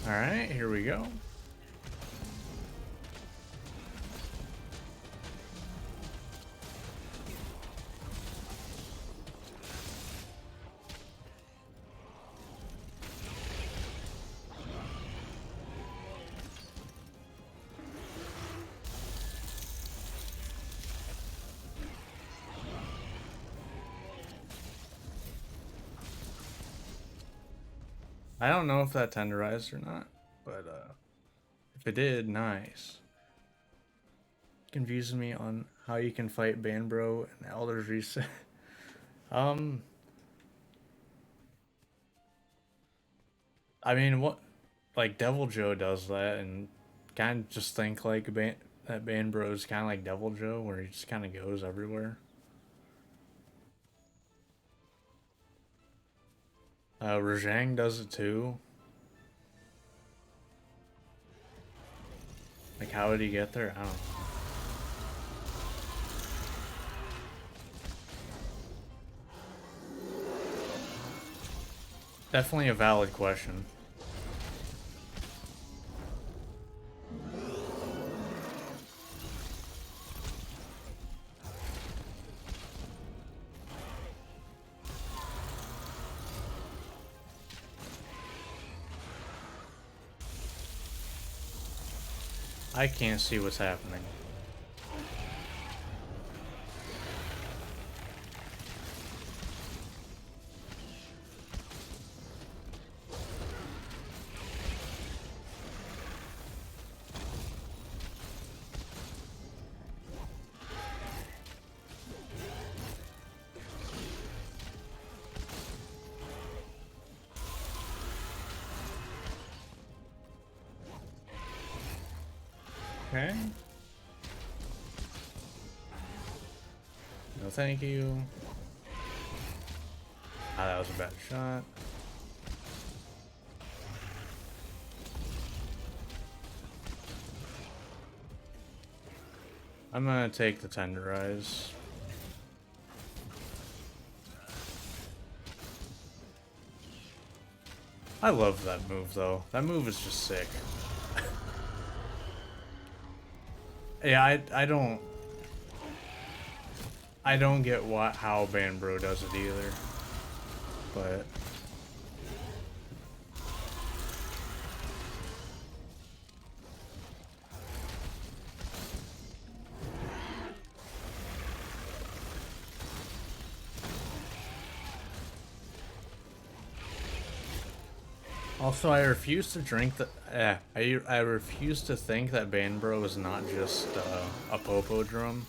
Alright, here we go. I don't know if that tenderized or not, but if it did, nice. Confuses me on how you can fight Banbro and Elder's Reset. I mean, what, like Devil Joe does that, and kind of just think like that Banbro is kind of like Devil Joe, where he just kind of goes everywhere. Rajang does it too. Like, how did he get there? I don't know. Definitely a valid question. I can't see what's happening. Okay. No, thank you. Ah, that was a bad shot. I'm gonna take the tenderize. I love that move though. That move is just sick. Yeah, I don't get how Banbro does it either. But Also, I refuse to drink the. I refuse to think that Banbro is not just a Popo drum.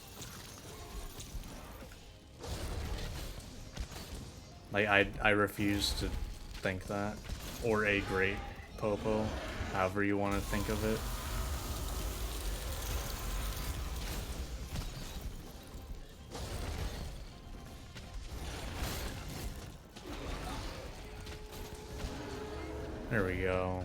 Like I refuse to think that, or a great Popo, however you want to think of it. There we go.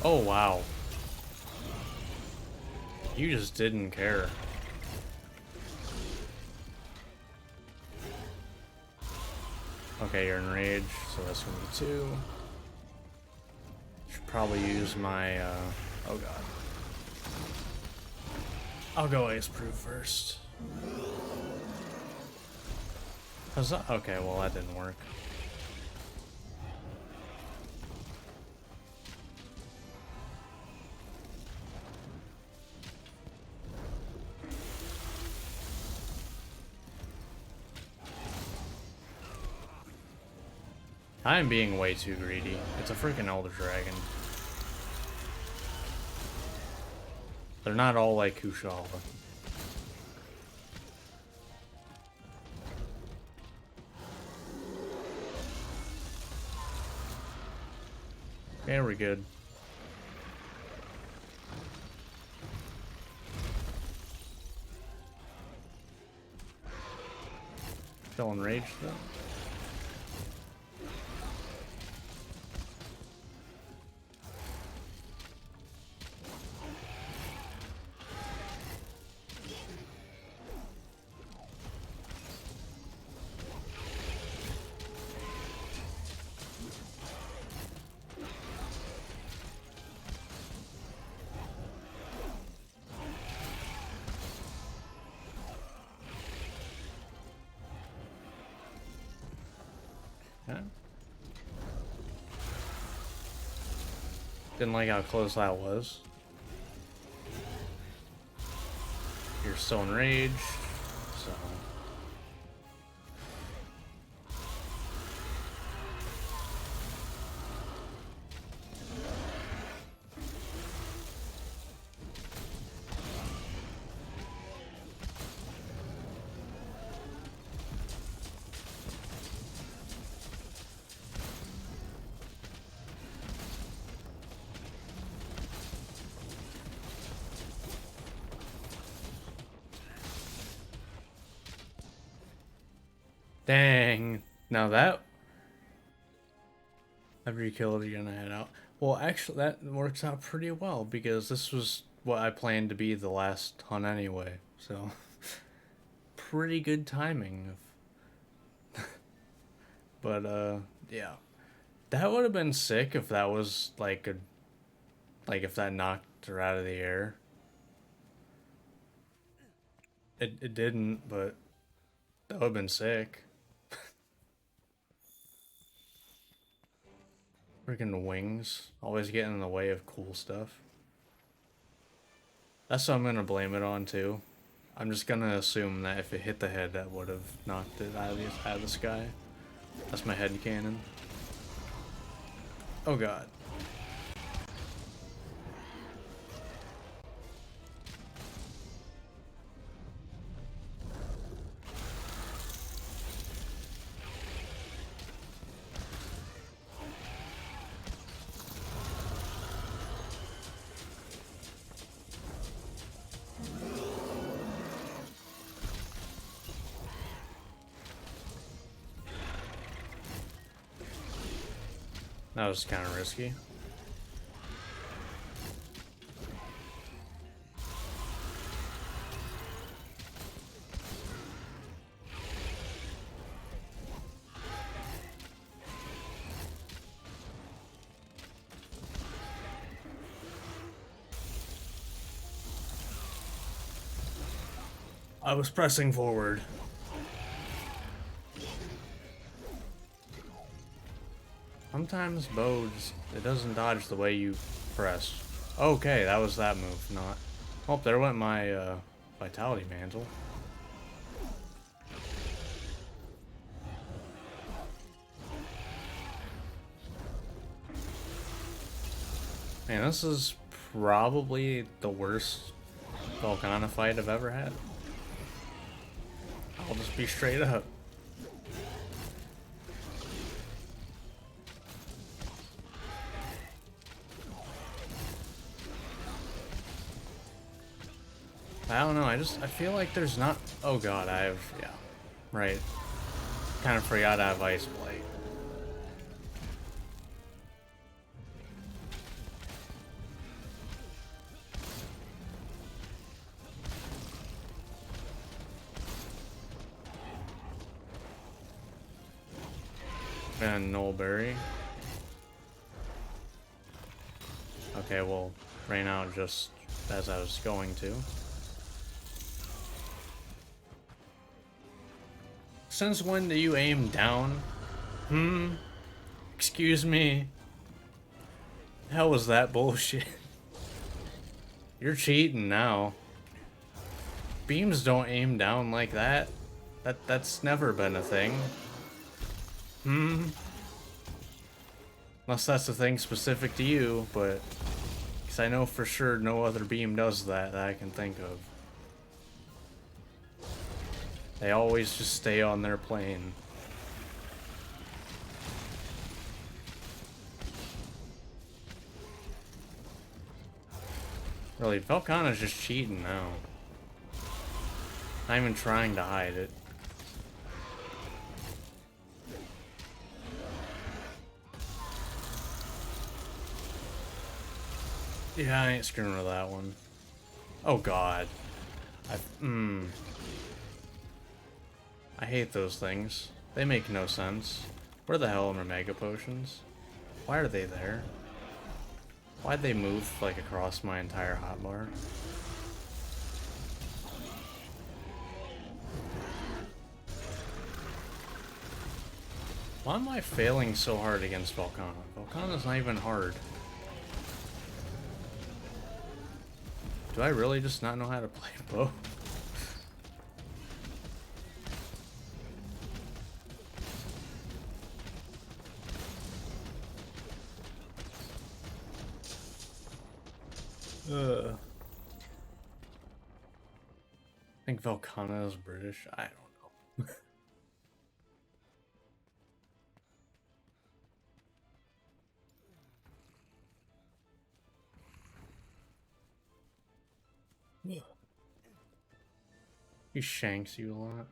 Oh wow. You just didn't care. Okay, you're enraged, so that's gonna be 2. Should probably use my, oh god. I'll go Ace Proof first. Okay, well that didn't work. I am being way too greedy. It's a freaking Elder Dragon. They're not all like Kushala. Yeah, we're good. Still enraged though. Yeah. Didn't like how close that was. You're still enraged, so. Dang. Now that every kill you're gonna head out. Well, actually, that works out pretty well because this was what I planned to be the last hunt anyway. So, pretty good timing. But yeah, that would have been sick if that was like if that knocked her out of the air. It didn't, but that would have been sick. Freaking wings always getting in the way of cool stuff. That's what I'm gonna blame it on too. I'm just gonna assume that if it hit the head, that would have knocked it out of the sky. That's my head cannon. Oh god. That was kind of risky. I was pressing forward. Sometimes bows, it doesn't dodge the way you press. Okay, that was that move, not... Oh, there went my, Vitality Mantle. Man, this is probably the worst Volcana fight I've ever had. I'll just be straight up. I don't know, I feel like there's not... Oh god, yeah, right. Kind of forgot I have Ice Blight. And Nullberry. Okay, well, rain out just as I was going to. Since when do you aim down? Excuse me? The hell was that bullshit? You're cheating now. Beams don't aim down like that. That's never been a thing. Unless that's a thing specific to you, but... Because I know for sure no other beam does that I can think of. They always just stay on their plane. Really, Velkhana's just cheating now. Not even trying to hide it. Yeah, I ain't screwing with that one. Oh god. I hate those things. They make no sense. Where the hell are my Mega Potions? Why are they there? Why'd they move, like, across my entire hotbar? Why am I failing so hard against Volcana? Volcana's not even hard. Do I really just not know how to play bow? I think Volcana is British. I don't know. He shanks you a lot.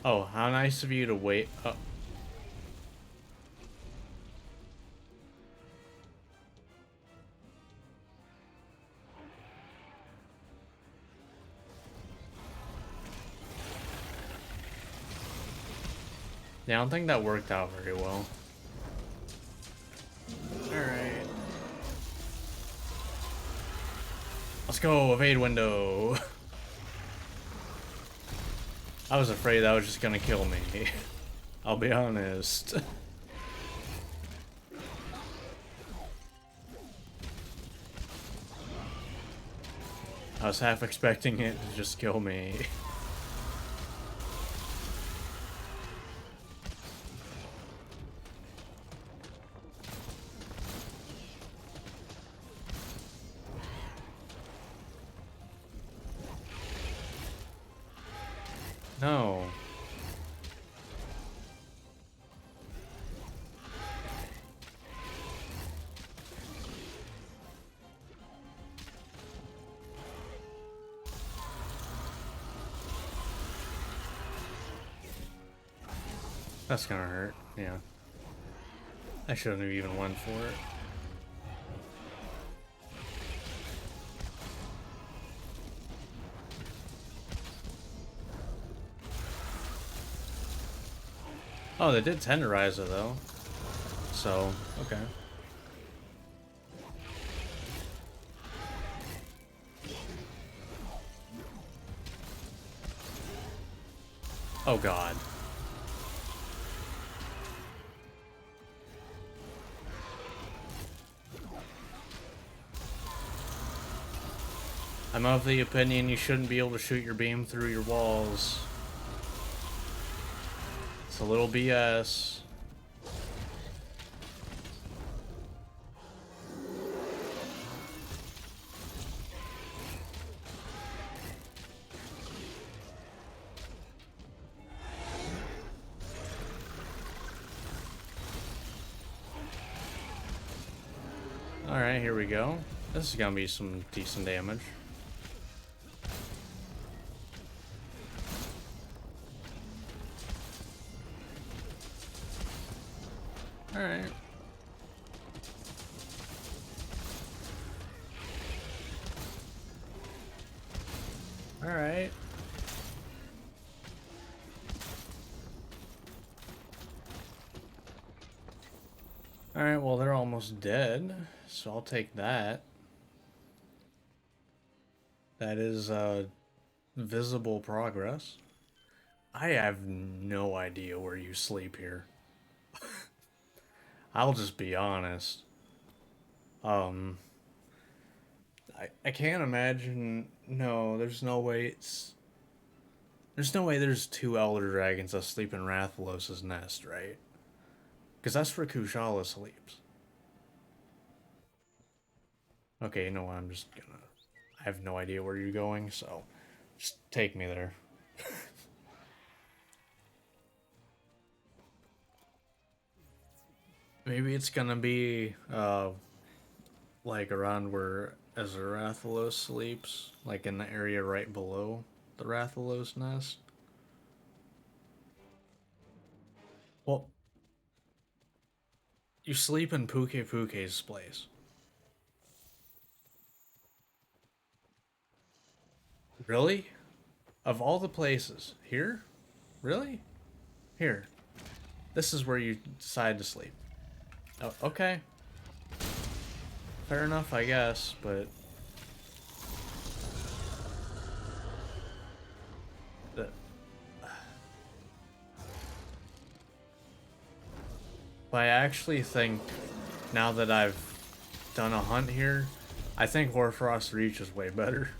Oh, how nice of you to wait. Oh. Yeah, I don't think that worked out very well. Alright. Let's go, evade window. I was afraid that was just gonna kill me. I'll be honest. I was half expecting it to just kill me. No. That's gonna hurt, yeah. I shouldn't have even went for it. Oh, they did tenderize it though. So, okay. Oh god. I'm of the opinion you shouldn't be able to shoot your beam through your walls. It's a little BS. Alright, here we go. This is gonna be some decent damage. Alright. Alright. Alright, well, they're almost dead, so I'll take that. That is visible progress. I have no idea where you sleep here. I'll just be honest. I can't imagine. No, there's no way it's. There's no way there's two Elder Dragons that sleep in Rathalos' nest, right? Because that's where Kushala sleeps. Okay, you know what? I'm just gonna. I have no idea where you're going, so just take me there. Maybe it's gonna be like around where Azarathalos sleeps, like in the area right below the Rathalos nest. Well, you sleep in Puke's place. Really? Of all the places, here? Really? Here. This is where you decide to sleep. Oh, okay. Fair enough, I guess, but... But I actually think, now that I've done a hunt here, I think Hoarfrost Reach is way better.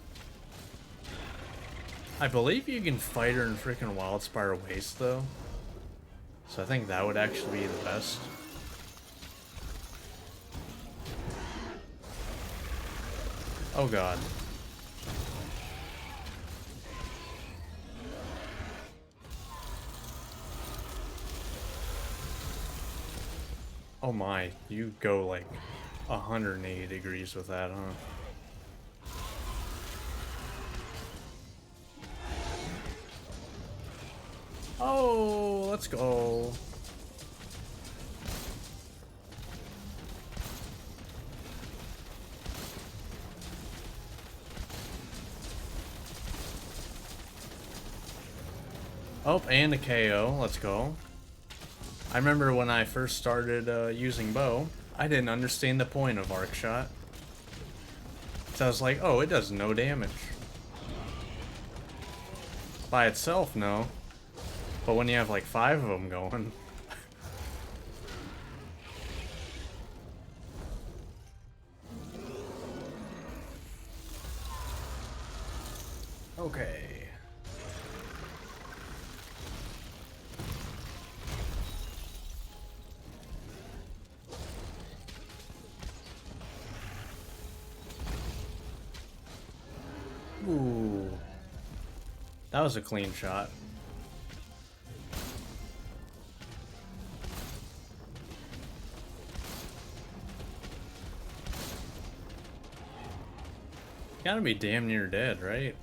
I believe you can fight her in freaking Wildspire Waste, though. So I think that would actually be the best. Oh god. Oh my, you go like 180 degrees with that, huh? Oh, let's go. Oh, and a KO. Let's go. I remember when I first started using bow, I didn't understand the point of arc shot. So I was like, oh, it does no damage. By itself, no. But when you have like 5 of them going... Okay. Ooh. That was a clean shot. Gotta be damn near dead, right?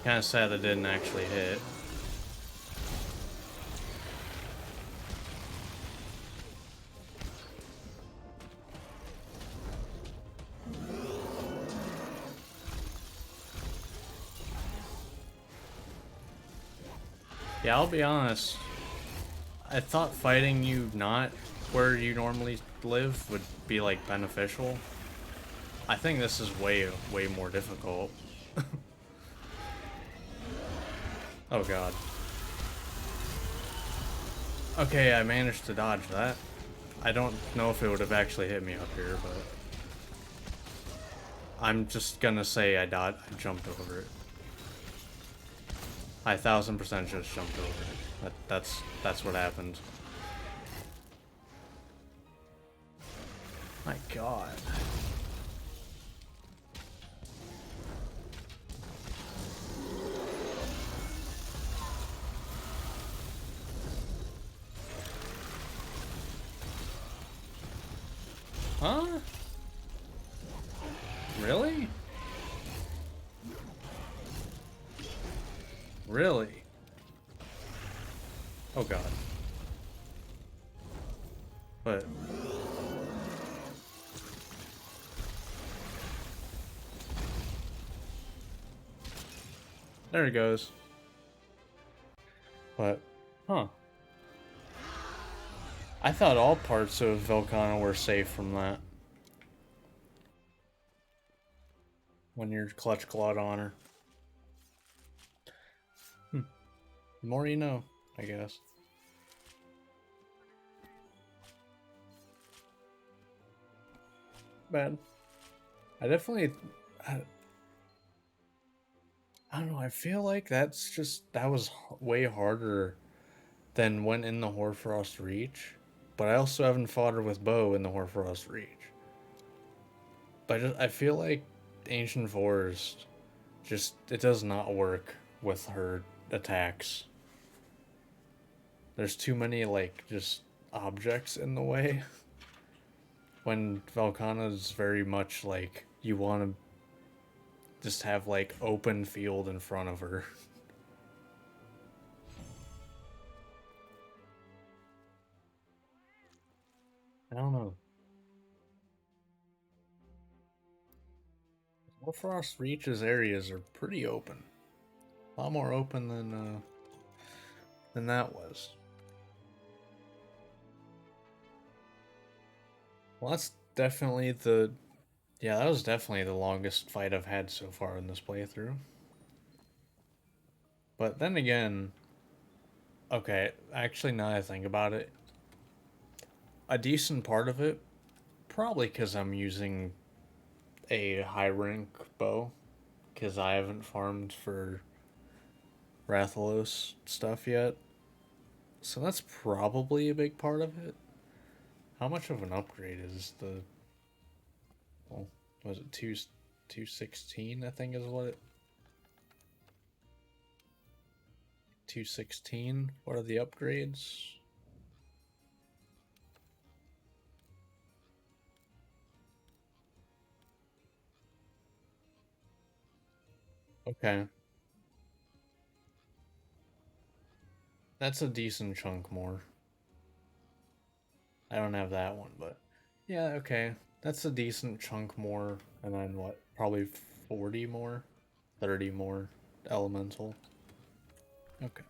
Kinda sad it didn't actually hit. Yeah, I'll be honest. I thought fighting you not where you normally live would be like beneficial. I think this is way more difficult. Oh god. Okay, I managed to dodge that. I don't know if it would have actually hit me up here, but I'm just gonna say I jumped over it. I 1000% just jumped over it. That's what happened. My god. Huh? Really? Really? Oh god. But there it goes. But huh. I thought all parts of Velkhana were safe from that. When you're clutch clawed on her. The more you know, I guess. Bad. I definitely... I don't know, I feel like that was way harder than when in the Hoarfrost Reach. But I also haven't fought her with Bow in the Hoarfrost Reach. But I feel like Ancient Forest it does not work with her attacks. There's too many, like, just objects in the way. When Velkhana is very much like, you want to just have, like, open field in front of her. I don't know. Warfrost Reach's areas are pretty open. A lot more open than that was. Well, that's definitely that was definitely the longest fight I've had so far in this playthrough. But then again, okay, actually now that I think about it, a decent part of it, probably because I'm using a high rank bow, because I haven't farmed for Rathalos stuff yet. So that's probably a big part of it. How much of an upgrade is the... Well, was it 216, I think is what it... 216? What are the upgrades? Okay. That's a decent chunk more. I don't have that one, but... Yeah, okay. That's a decent chunk more. And then what? Probably 40 more? 30 more elemental. Okay.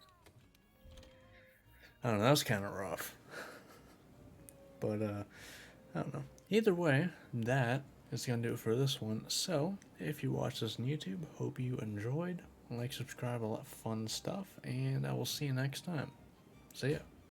I don't know, that was kind of rough. But, I don't know. Either way, that is going to do it for this one. So, if you watch this on YouTube, hope you enjoyed. Like, subscribe, a lot of fun stuff, and I will see you next time. See ya.